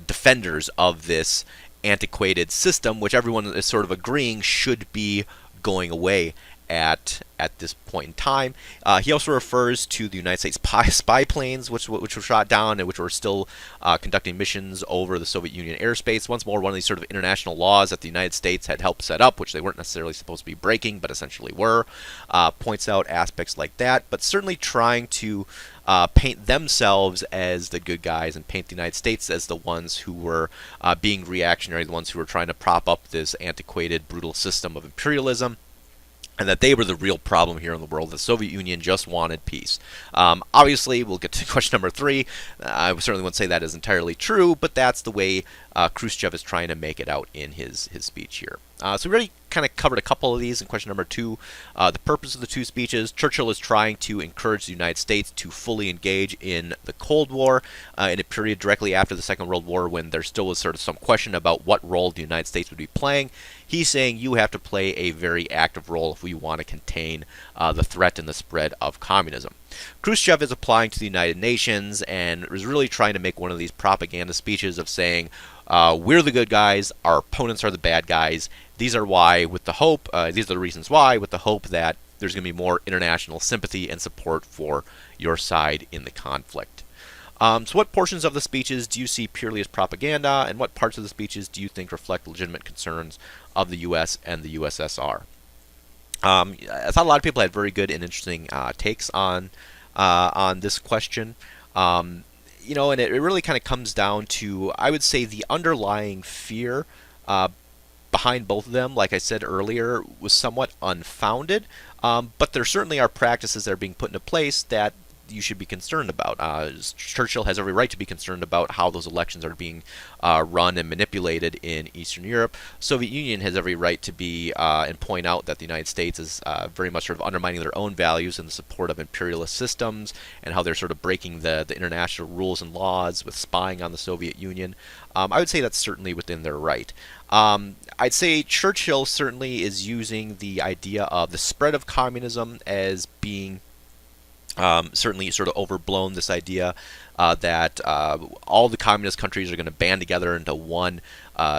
defenders of this antiquated system, which everyone is sort of agreeing should be going away at this point in time. He also refers to the United States spy planes, which were shot down and which were still conducting missions over the Soviet Union airspace. Once more, one of these sort of international laws that the United States had helped set up, which they weren't necessarily supposed to be breaking, but essentially were, points out aspects like that, but certainly trying to paint themselves as the good guys and paint the United States as the ones who were being reactionary, the ones who were trying to prop up this antiquated, brutal system of imperialism, and that they were the real problem here in the world. The Soviet Union just wanted peace. Obviously, we'll get to question number three. I certainly wouldn't say that is entirely true, but that's the way Khrushchev is trying to make it out in his speech here. So we already kind of covered a couple of these in question number two. The purpose of the two speeches: Churchill is trying to encourage the United States to fully engage in the Cold War in a period directly after the Second World War when there still was sort of some question about what role the United States would be playing. He's saying you have to play a very active role if we want to contain the threat and the spread of communism. Khrushchev is applying to the United Nations and is really trying to make one of these propaganda speeches of saying, we're the good guys, our opponents are the bad guys. These are why, with the hope, these are the reasons why, with the hope that there's going to be more international sympathy and support for your side in the conflict. So what portions of the speeches do you see purely as propaganda, and what parts of the speeches do you think reflect legitimate concerns of the U.S. and the USSR? I thought a lot of people had very good and interesting takes on this question. And it really kind of comes down to, I would say, the underlying fear behind both of them, like I said earlier, was somewhat unfounded. But there certainly are practices that are being put into place that you should be concerned about. Churchill has every right to be concerned about how those elections are being run and manipulated in Eastern Europe. Soviet Union has every right to be and point out that the United States is very much sort of undermining their own values in the support of imperialist systems and how they're sort of breaking the international rules and laws with spying on the Soviet Union. I would say that's certainly within their right. I'd say Churchill certainly is using the idea of the spread of communism as being certainly sort of overblown this idea that all the communist countries are going to band together into one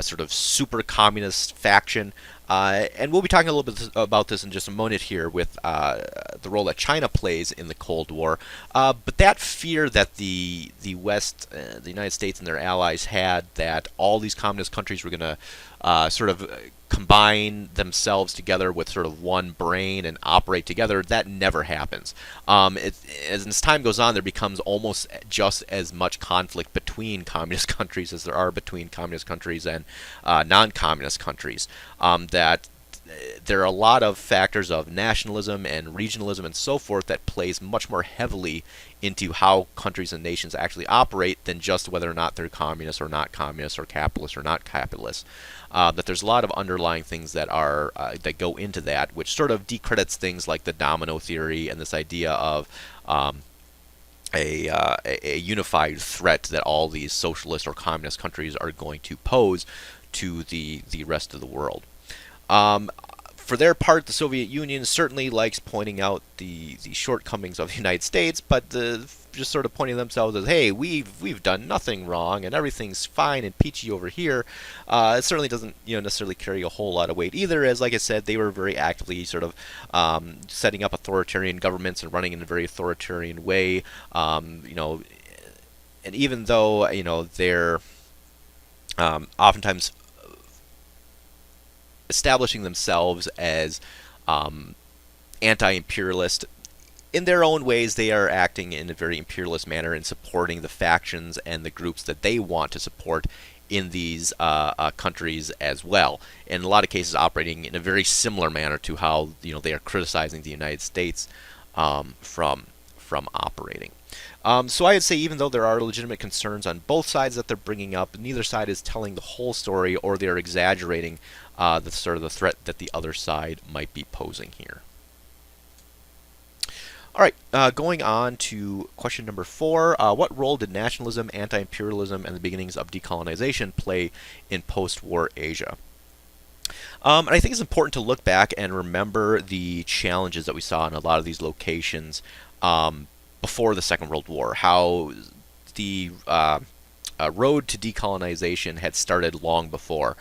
sort of super communist faction. And we'll be talking a little bit about this in just a moment here with the role that China plays in the Cold War. But that fear that the West, the United States and their allies had, that all these communist countries were going to sort of combine themselves together with sort of one brain and operate together, that never happens. As time goes on, there becomes almost just as much conflict between communist countries as there are between communist countries and non-communist countries. That there are a lot of factors of nationalism and regionalism and so forth that plays much more heavily into how countries and nations actually operate than just whether or not they're communist or not communist or capitalist or not capitalist. That there's a lot of underlying things that are that go into that, which sort of decredits things like the domino theory and this idea of a unified threat that all these socialist or communist countries are going to pose to the rest of the world. For their part, the Soviet Union certainly likes pointing out the shortcomings of the United States, but just sort of pointing themselves as, hey, we've done nothing wrong and everything's fine and peachy over here. It certainly doesn't necessarily carry a whole lot of weight either, as like I said, they were very actively sort of setting up authoritarian governments and running in a very authoritarian way. And even though they're oftentimes establishing themselves as anti-imperialist, in their own ways, they are acting in a very imperialist manner and supporting the factions and the groups that they want to support in these countries as well. In a lot of cases, operating in a very similar manner to how they are criticizing the United States from operating. So I would say, even though there are legitimate concerns on both sides that they're bringing up, neither side is telling the whole story, or they're exaggerating the sort of the threat that the other side might be posing here. All right, going on to question number 4. What role did nationalism, anti-imperialism, and the beginnings of decolonization play in post-war Asia? And I think it's important to look back and remember the challenges that we saw in a lot of these locations before the Second World War, how the road to decolonization had started long before,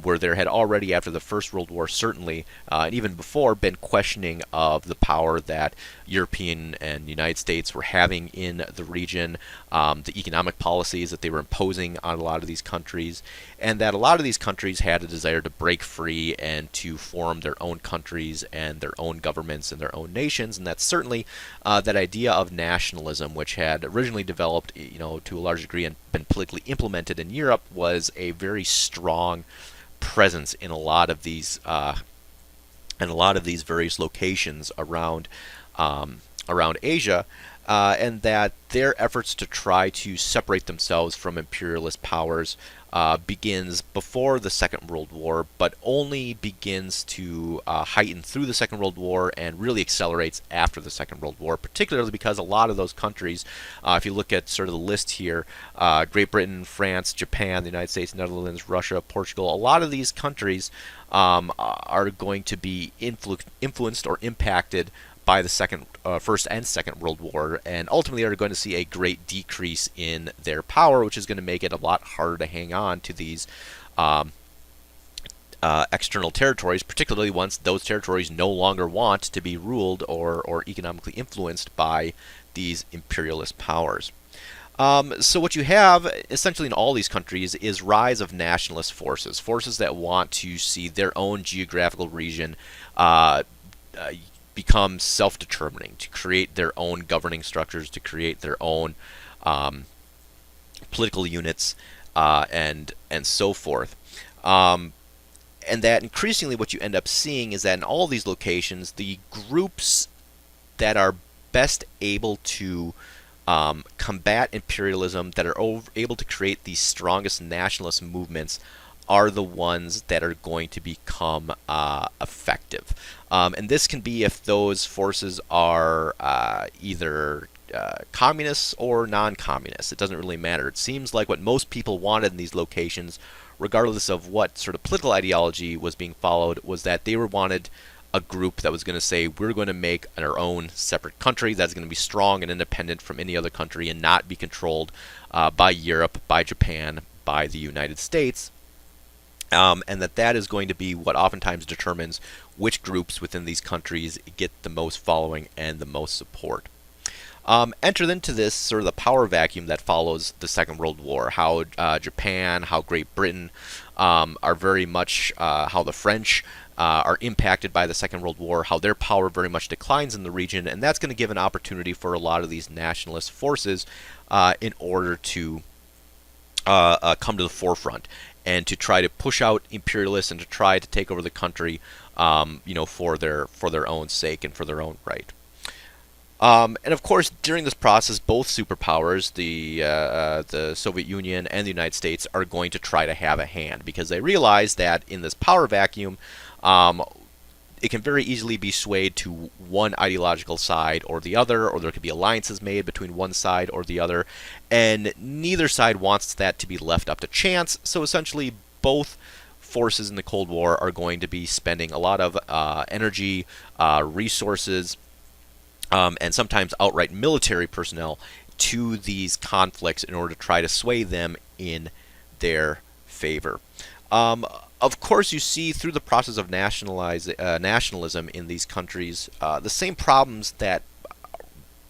where there had already, after the First World War certainly, and even before, been questioning of the power that European and United States were having in the region, the economic policies that they were imposing on a lot of these countries, and that a lot of these countries had a desire to break free and to form their own countries and their own governments and their own nations. And that's certainly that idea of nationalism, which had originally developed, to a large degree and been politically implemented in Europe, was a very strong presence in a lot of these various locations around Asia, and that their efforts to try to separate themselves from imperialist powers begins before the Second World War, but only begins to heighten through the Second World War and really accelerates after the Second World War, particularly because a lot of those countries, if you look at sort of the list here, Great Britain, France, Japan, the United States, Netherlands, Russia, Portugal, a lot of these countries are going to be influenced or impacted by the First and Second World War, and ultimately are going to see a great decrease in their power, which is going to make it a lot harder to hang on to these external territories, particularly once those territories no longer want to be ruled or economically influenced by these imperialist powers. So what you have essentially in all these countries is rise of nationalist forces that want to see their own geographical region become self-determining, to create their own governing structures, to create their own political units, and so forth. And that increasingly what you end up seeing is that in all these locations, the groups that are best able to combat imperialism, that are able to create the strongest nationalist movements, are the ones that are going to become effective. And this can be if those forces are either communists or non-communists. It doesn't really matter. It seems like what most people wanted in these locations, regardless of what sort of political ideology was being followed, was that they were wanted a group that was going to say we're going to make our own separate country that's going to be strong and independent from any other country and not be controlled by Europe, by Japan, by the United States. And that is going to be what oftentimes determines which groups within these countries get the most following and the most support. Enter into this sort of the power vacuum that follows the Second World War, how Japan, how Great Britain are very much, how the French are impacted by the Second World War, how their power very much declines in the region, and that's going to give an opportunity for a lot of these nationalist forces in order to come to the forefront and to try to push out imperialists and to try to take over the country, for their own sake and for their own right. And of course, during this process, both superpowers, the Soviet Union and the United States, are going to try to have a hand because they realize that in this power vacuum, it can very easily be swayed to one ideological side or the other, or there could be alliances made between one side or the other, and neither side wants that to be left up to chance. So essentially, both forces in the Cold War are going to be spending a lot of energy, resources, and sometimes outright military personnel to these conflicts in order to try to sway them in their favor. Of course, you see through the process of nationalism in these countries the same problems that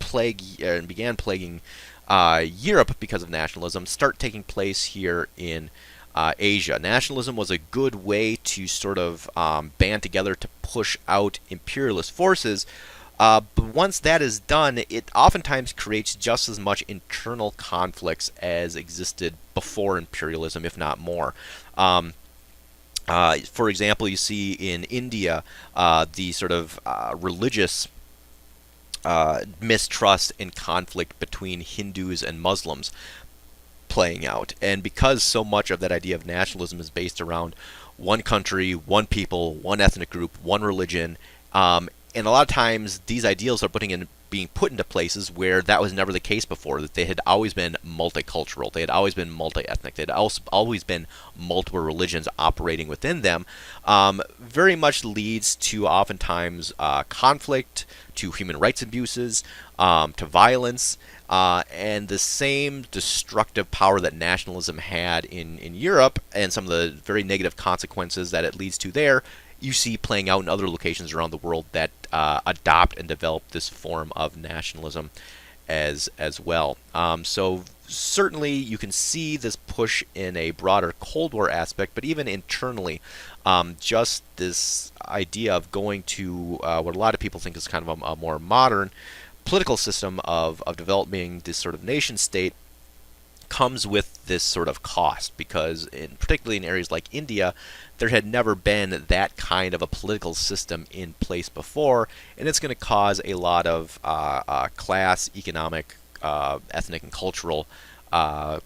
began plaguing Europe because of nationalism start taking place here in Asia. Nationalism was a good way to sort of band together to push out imperialist forces. But once that is done, it oftentimes creates just as much internal conflicts as existed before imperialism, if not more. For example, you see in India the sort of religious mistrust and conflict between Hindus and Muslims playing out. And because so much of that idea of nationalism is based around one country, one people, one ethnic group, one religion, and a lot of times these ideals are being put into places where that was never the case before, that they had always been multicultural, they had always been multi-ethnic, they had always been multiple religions operating within them, very much leads to oftentimes conflict, to human rights abuses, to violence, and the same destructive power that nationalism had in Europe and some of the very negative consequences that it leads to there, you see playing out in other locations around the world that adopt and develop this form of nationalism as well. So certainly you can see this push in a broader Cold War aspect, but even internally, just this idea of going to what a lot of people think is kind of a more modern political system of developing this sort of nation state comes with this sort of cost, because particularly in areas like India, there had never been that kind of a political system in place before, and it's going to cause a lot of class, economic, ethnic, and cultural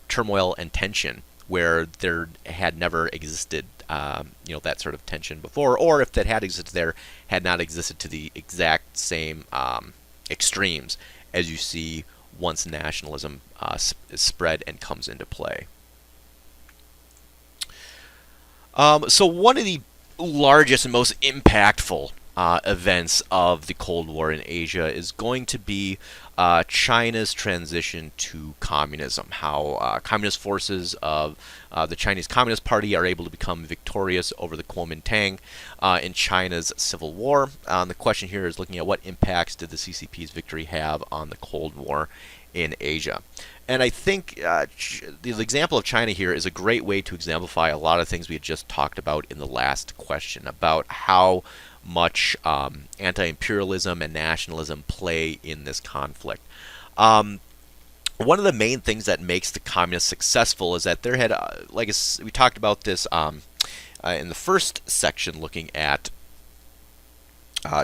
turmoil and tension where there had never existed that sort of tension before, or if that had existed there, had not existed to the exact same extremes as you see once nationalism is spread and comes into play. So one of the largest and most impactful events of the Cold War in Asia is going to be China's transition to communism, how communist forces of the Chinese Communist Party are able to become victorious over the Kuomintang in China's civil war. The question here is looking at what impacts did the CCP's victory have on the Cold War in Asia. And I think the example of China here is a great way to exemplify a lot of things we had just talked about in the last question about how much anti-imperialism and nationalism play in this conflict. One of the main things that makes the communists successful is that there had, we talked about this in the first section looking at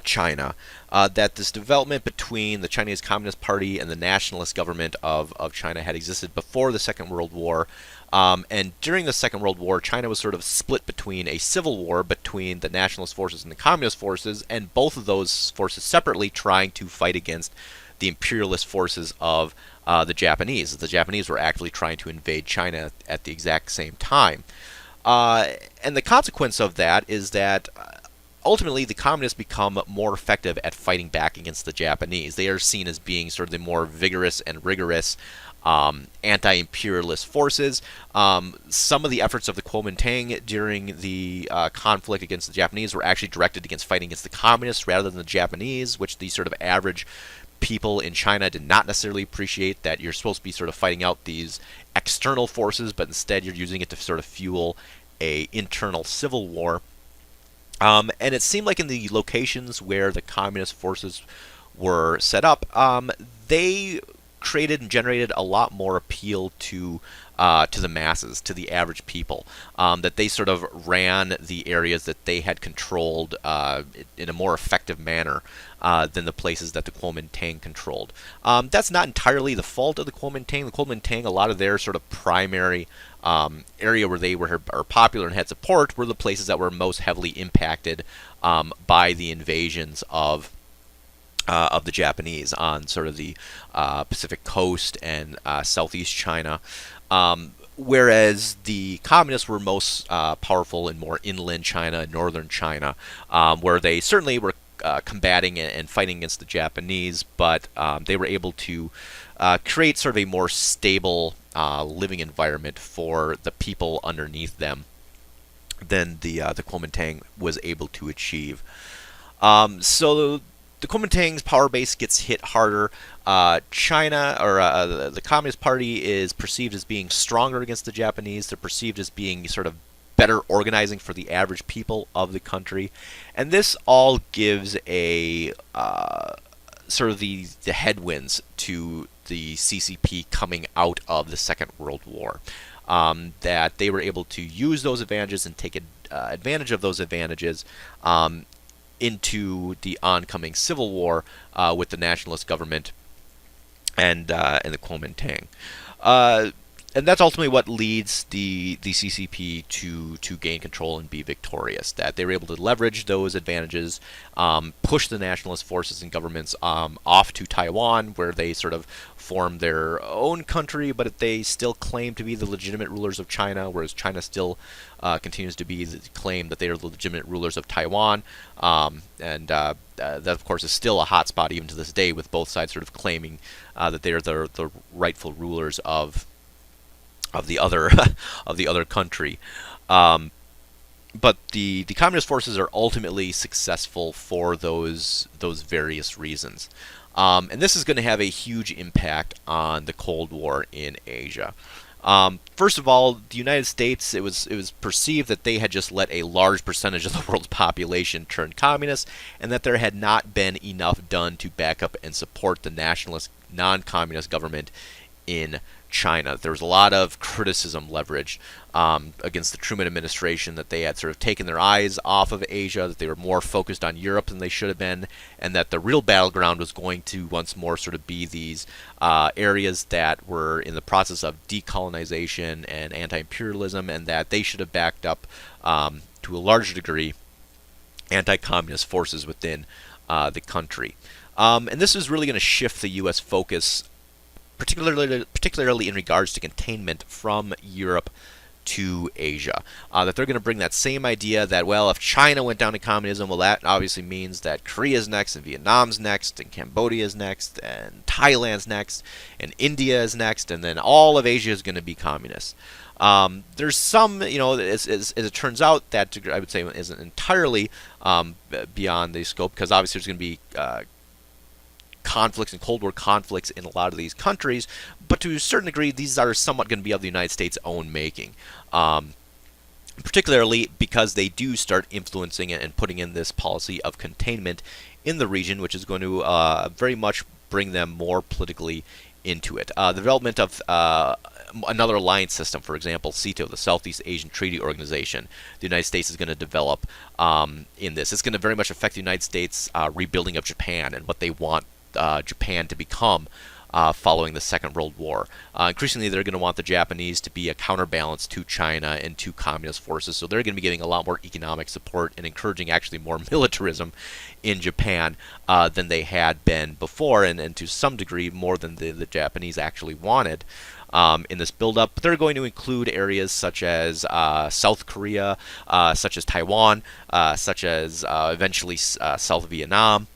China, that this development between the Chinese Communist Party and the nationalist government of China had existed before the Second World War. And during the Second World War, China was sort of split between a civil war between the nationalist forces and the communist forces, and both of those forces separately trying to fight against the imperialist forces of the Japanese. The Japanese were actually trying to invade China at the exact same time. And the consequence of that is that ultimately, the communists become more effective at fighting back against the Japanese. They are seen as being sort of the more vigorous and rigorous anti-imperialist forces. Some of the efforts of the Kuomintang during the conflict against the Japanese were actually directed against fighting against the communists rather than the Japanese, which the sort of average people in China did not necessarily appreciate, that you're supposed to be sort of fighting out these external forces, but instead you're using it to sort of fuel a internal civil war. And it seemed like in the locations where the communist forces were set up, they created and generated a lot more appeal to the masses, to the average people. That they sort of ran the areas that they had controlled in a more effective manner than the places that the Kuomintang controlled. That's not entirely the fault of the Kuomintang. The Kuomintang, a lot of their sort of primary area where they were popular and had support were the places that were most heavily impacted by the invasions of the Japanese on sort of the Pacific coast and southeast China. Whereas the communists were most powerful in more inland China, northern China, where they certainly were combating and fighting against the Japanese, but they were able to create sort of a more stable living environment for the people underneath them than the Kuomintang was able to achieve. So the Kuomintang's power base gets hit harder. China, or the Communist Party, is perceived as being stronger against the Japanese. They're perceived as being sort of better organizing for the average people of the country. And this all gives a sort of the headwinds to the CCP coming out of the Second World War. That they were able to use those advantages and take advantage of those advantages into the oncoming civil war with the nationalist government and the Kuomintang. And that's ultimately what leads the CCP to gain control and be victorious. That they were able to leverage those advantages, push the nationalist forces and governments off to Taiwan, where they sort of formed their own country, but they still claim to be the legitimate rulers of China, whereas China still continues to be claim that they are the legitimate rulers of Taiwan. And that, of course, is still a hotspot even to this day, with both sides sort of claiming that they are the rightful rulers of the other of the other country. But the communist forces are ultimately successful for those various reasons. And this is going to have a huge impact on the Cold War in Asia. First of all, the United States, it was perceived that they had just let a large percentage of the world's population turn communist, and that there had not been enough done to back up and support the nationalist, non-communist government in China. There was a lot of criticism leveraged against the Truman administration, that they had sort of taken their eyes off of Asia, that they were more focused on Europe than they should have been, and that the real battleground was going to once more sort of be these areas that were in the process of decolonization and anti-imperialism, and that they should have backed up to a larger degree anti-communist forces within the country. And this is really going to shift the U.S. focus, particularly in regards to containment, from Europe to Asia. That they're going to bring that same idea that, well, if China went down to communism, well, that obviously means that Korea's next, and Vietnam's next, and Cambodia's next, and Thailand's next, and India is next, and then all of Asia is going to be communist. There's some, as it turns out, that I would say isn't entirely beyond the scope, because obviously there's going to be conflicts and Cold War conflicts in a lot of these countries, but to a certain degree, these are somewhat going to be of the United States' own making. Particularly because they do start influencing and putting in this policy of containment in the region, which is going to very much bring them more politically into it. The development of another alliance system, for example, SEATO, the Southeast Asian Treaty Organization, the United States is going to develop in this. It's going to very much affect the United States' rebuilding of Japan and what they want Japan to become following the Second World War. Increasingly, they're going to want the Japanese to be a counterbalance to China and to communist forces, so they're going to be giving a lot more economic support and encouraging actually more militarism in Japan than they had been before, and to some degree more than the Japanese actually wanted. in this buildup. But they're going to include areas such as South Korea, such as Taiwan, such as eventually South Vietnam.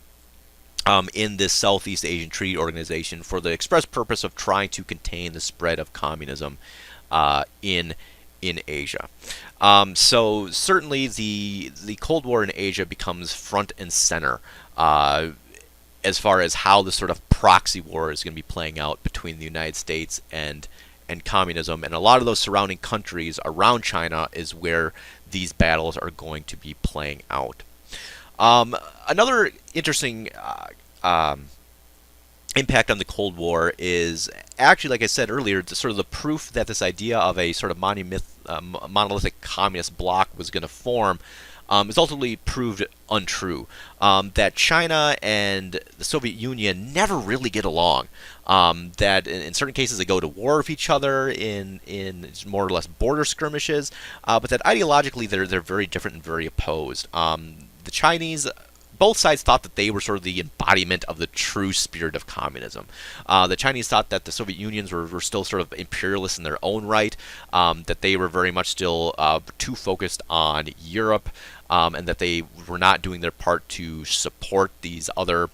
In this Southeast Asian Treaty Organization for the express purpose of trying to contain the spread of communism in Asia. So certainly the Cold War in Asia becomes front and center as far as how the sort of proxy war is going to be playing out between the United States and communism, and a lot of those surrounding countries around China is where these battles are going to be playing out. Another interesting impact on the Cold War is actually, like I said earlier, sort of the proof that this idea of a sort of monolithic communist bloc was going to form is ultimately proved untrue. That China and the Soviet Union never really get along. That in certain cases they go to war with each other in more or less border skirmishes, but that ideologically they're very different and very opposed. The Chinese, both sides thought that they were sort of the embodiment of the true spirit of communism. The Chinese thought that the Soviet Unions were still sort of imperialists in their own right, that they were very much still too focused on Europe, and that they were not doing their part to support these other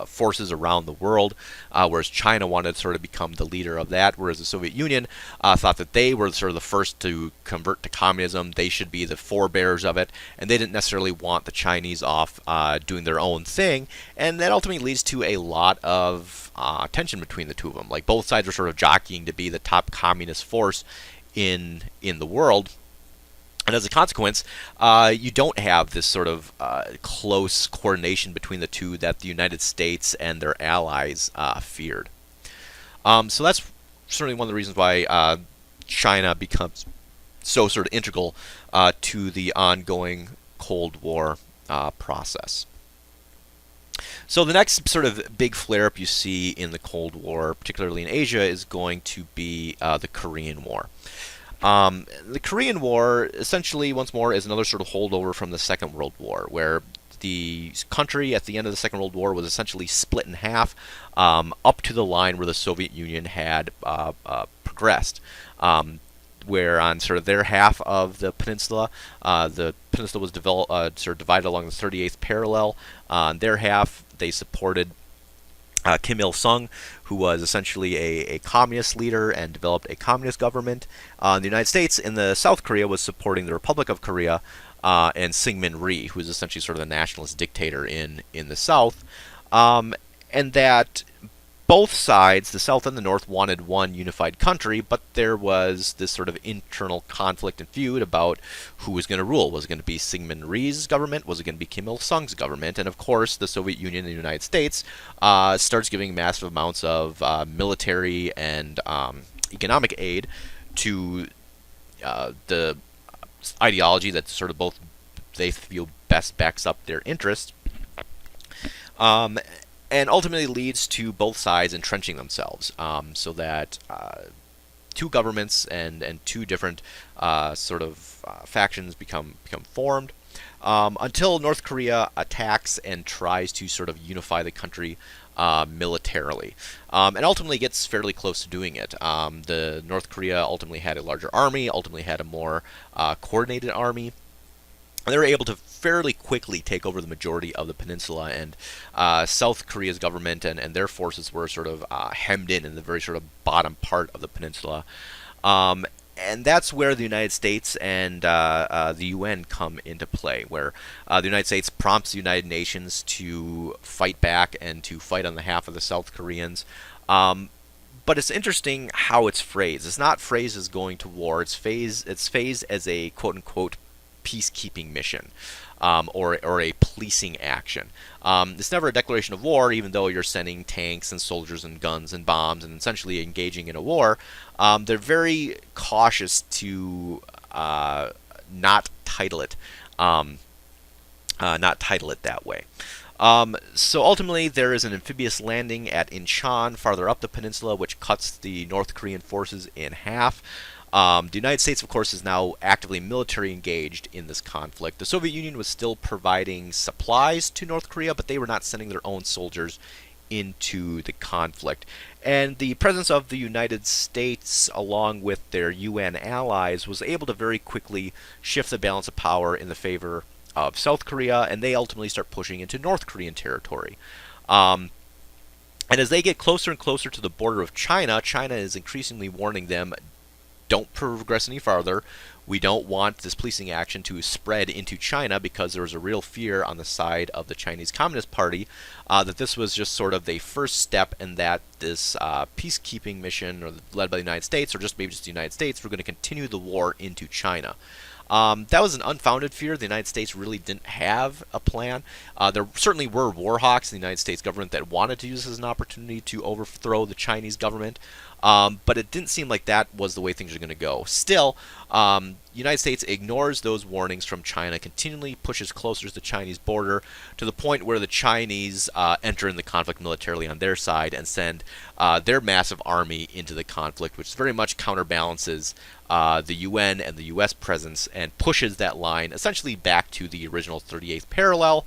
forces around the world, whereas China wanted to sort of become the leader of that, whereas the Soviet Union thought that they were sort of the first to convert to communism. They should be the forebears of it, and they didn't necessarily want the Chinese off doing their own thing, and that ultimately leads to a lot of tension between the two of them. Like, both sides were sort of jockeying to be the top communist force in the world. And as a consequence, you don't have this sort of close coordination between the two that the United States and their allies feared. So that's certainly one of the reasons why China becomes so sort of integral to the ongoing Cold War process. So the next sort of big flare-up you see in the Cold War, particularly in Asia, is going to be the Korean War. The Korean War, essentially, once more, is another sort of holdover from the Second World War, where the country at the end of the Second World War was essentially split in half, up to the line where the Soviet Union had progressed. Where on sort of their half of the peninsula was sort of divided along the 38th parallel. On their half, they supported Kim Il-sung, who was essentially a communist leader and developed a communist government. The United States in the South Korea was supporting the Republic of Korea and Syngman Rhee, who was essentially sort of the nationalist dictator in the South. And that both sides, the South and the North, wanted one unified country, but there was this sort of internal conflict and feud about who was going to rule. Was it going to be Syngman Rhee's government? Was it going to be Kim Il-sung's government? And of course, the Soviet Union and the United States starts giving massive amounts of military and economic aid to the ideology that sort of both they feel best backs up their interest. And ultimately leads to both sides entrenching themselves, so that two governments and two different factions become formed, until North Korea attacks and tries to sort of unify the country militarily, and ultimately gets fairly close to doing it. The North Korea ultimately had a larger army, ultimately had a more coordinated army. They were able to fairly quickly take over the majority of the peninsula, and South Korea's government and their forces were sort of hemmed in the very sort of bottom part of the peninsula. And that's where the United States and the UN come into play, where the United States prompts the United Nations to fight back and to fight on behalf of the South Koreans. But it's interesting how it's phrased. It's not phrased as going to war. It's phrased as a quote-unquote peacekeeping mission, or a policing action. It's never a declaration of war, even though you're sending tanks and soldiers and guns and bombs and essentially engaging in a war. They're very cautious to not title it that way. So ultimately, there is an amphibious landing at Incheon, farther up the peninsula, which cuts the North Korean forces in half. The United States, of course, is now actively military engaged in this conflict. The Soviet Union was still providing supplies to North Korea, but they were not sending their own soldiers into the conflict. And the presence of the United States, along with their UN allies, was able to very quickly shift the balance of power in the favor of South Korea, and they ultimately start pushing into North Korean territory. Um, and as they get closer and closer to the border of China, China is increasingly warning them, don't progress any farther. We don't want this policing action to spread into China, because there was a real fear on the side of the Chinese Communist Party that this was just sort of the first step, and that this peacekeeping mission, or led by the United States, or just maybe just the United States, were going to continue the war into China. That was an unfounded fear. The United States really didn't have a plan. There certainly were war hawks in the United States government that wanted to use this as an opportunity to overthrow the Chinese government. But it didn't seem like that was the way things are going to go. Still, the United States ignores those warnings from China, continually pushes closer to the Chinese border, to the point where the Chinese enter in the conflict militarily on their side and send their massive army into the conflict, which very much counterbalances the UN and the US presence, and pushes that line essentially back to the original 38th parallel.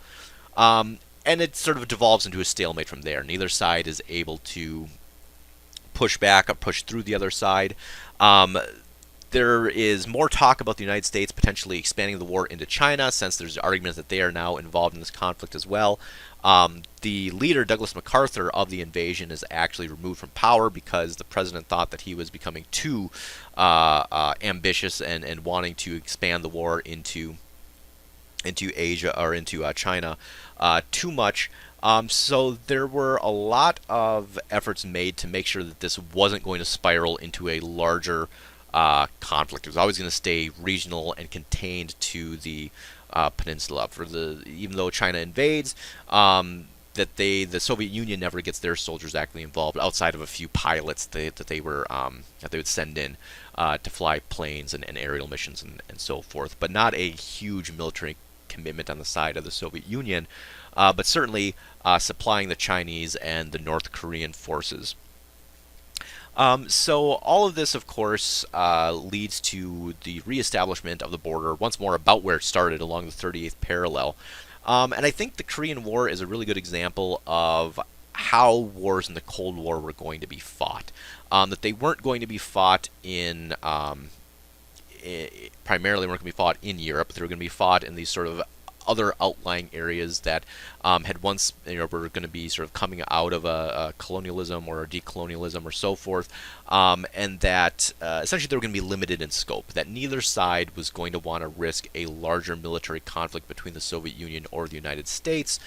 And it sort of devolves into a stalemate from there. Neither side is able to push back or push through the other side. There is more talk about the United States potentially expanding the war into China, since there's arguments that they are now involved in this conflict as well. The leader, Douglas MacArthur, of the invasion is actually removed from power because the president thought that he was becoming too ambitious and wanting to expand the war into Asia, or into China too much. So there were a lot of efforts made to make sure that this wasn't going to spiral into a larger conflict. It was always going to stay regional and contained to the peninsula. Even though China invades, the Soviet Union never gets their soldiers actively involved, outside of a few pilots that they would send in to fly planes and aerial missions and so forth, but not a huge military commitment on the side of the Soviet Union, but certainly supplying the Chinese and the North Korean forces. So all of this, of course, leads to the reestablishment of the border once more about where it started, along the 38th parallel. And I think the Korean War is a really good example of how wars in the Cold War were going to be fought. That they weren't going to be fought primarily weren't going to be fought in Europe. They were going to be fought in these sort of other outlying areas that had once, were going to be sort of coming out of a colonialism or a decolonialism or so forth, and that essentially they were going to be limited in scope, that neither side was going to want to risk a larger military conflict between the Soviet Union or the United States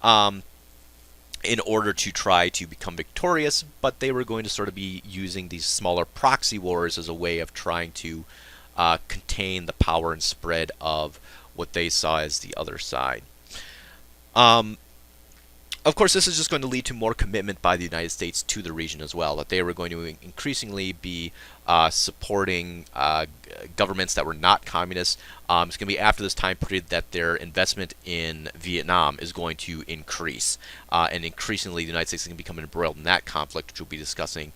in order to try to become victorious, but they were going to sort of be using these smaller proxy wars as a way of trying to contain the power and spread of what they saw as the other side. Of course, this is just going to lead to more commitment by the United States to the region as well, that they were going to increasingly be supporting governments that were not communist. It's going to be after this time period that their investment in Vietnam is going to increase, and increasingly the United States is going to become embroiled in that conflict, which we'll be discussing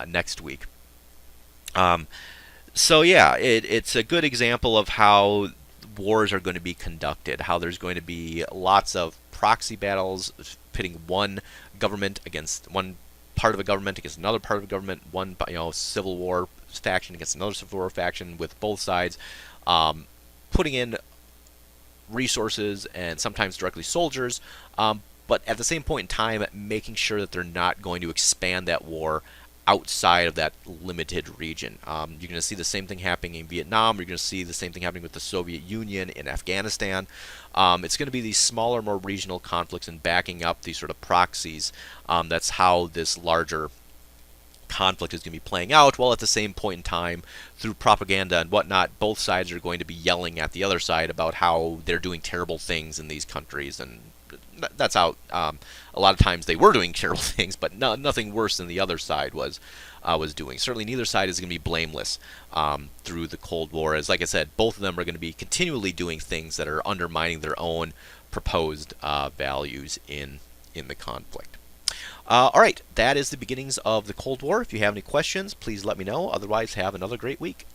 next week. So yeah, it's a good example of how wars are going to be conducted, how there's going to be lots of proxy battles pitting one government against one part of a government against another part of a government, one civil war faction against another civil war faction, with both sides putting in resources and sometimes directly soldiers, but at the same point in time making sure that they're not going to expand that war outside of that limited region. You're going to see the same thing happening in Vietnam. You're going to see the same thing happening with the Soviet Union in Afghanistan. It's going to be these smaller, more regional conflicts and backing up these sort of proxies. That's how this larger conflict is going to be playing out, while at the same point in time, through propaganda and whatnot, both sides are going to be yelling at the other side about how they're doing terrible things in these countries, and that's how a lot of times they were doing terrible things, but nothing worse than the other side was doing. Certainly neither side is going to be blameless through the Cold War, as, like I said, both of them are going to be continually doing things that are undermining their own proposed values in the conflict. All right, that is the beginnings of the Cold War. If you have any questions, please let me know. Otherwise, have another great week.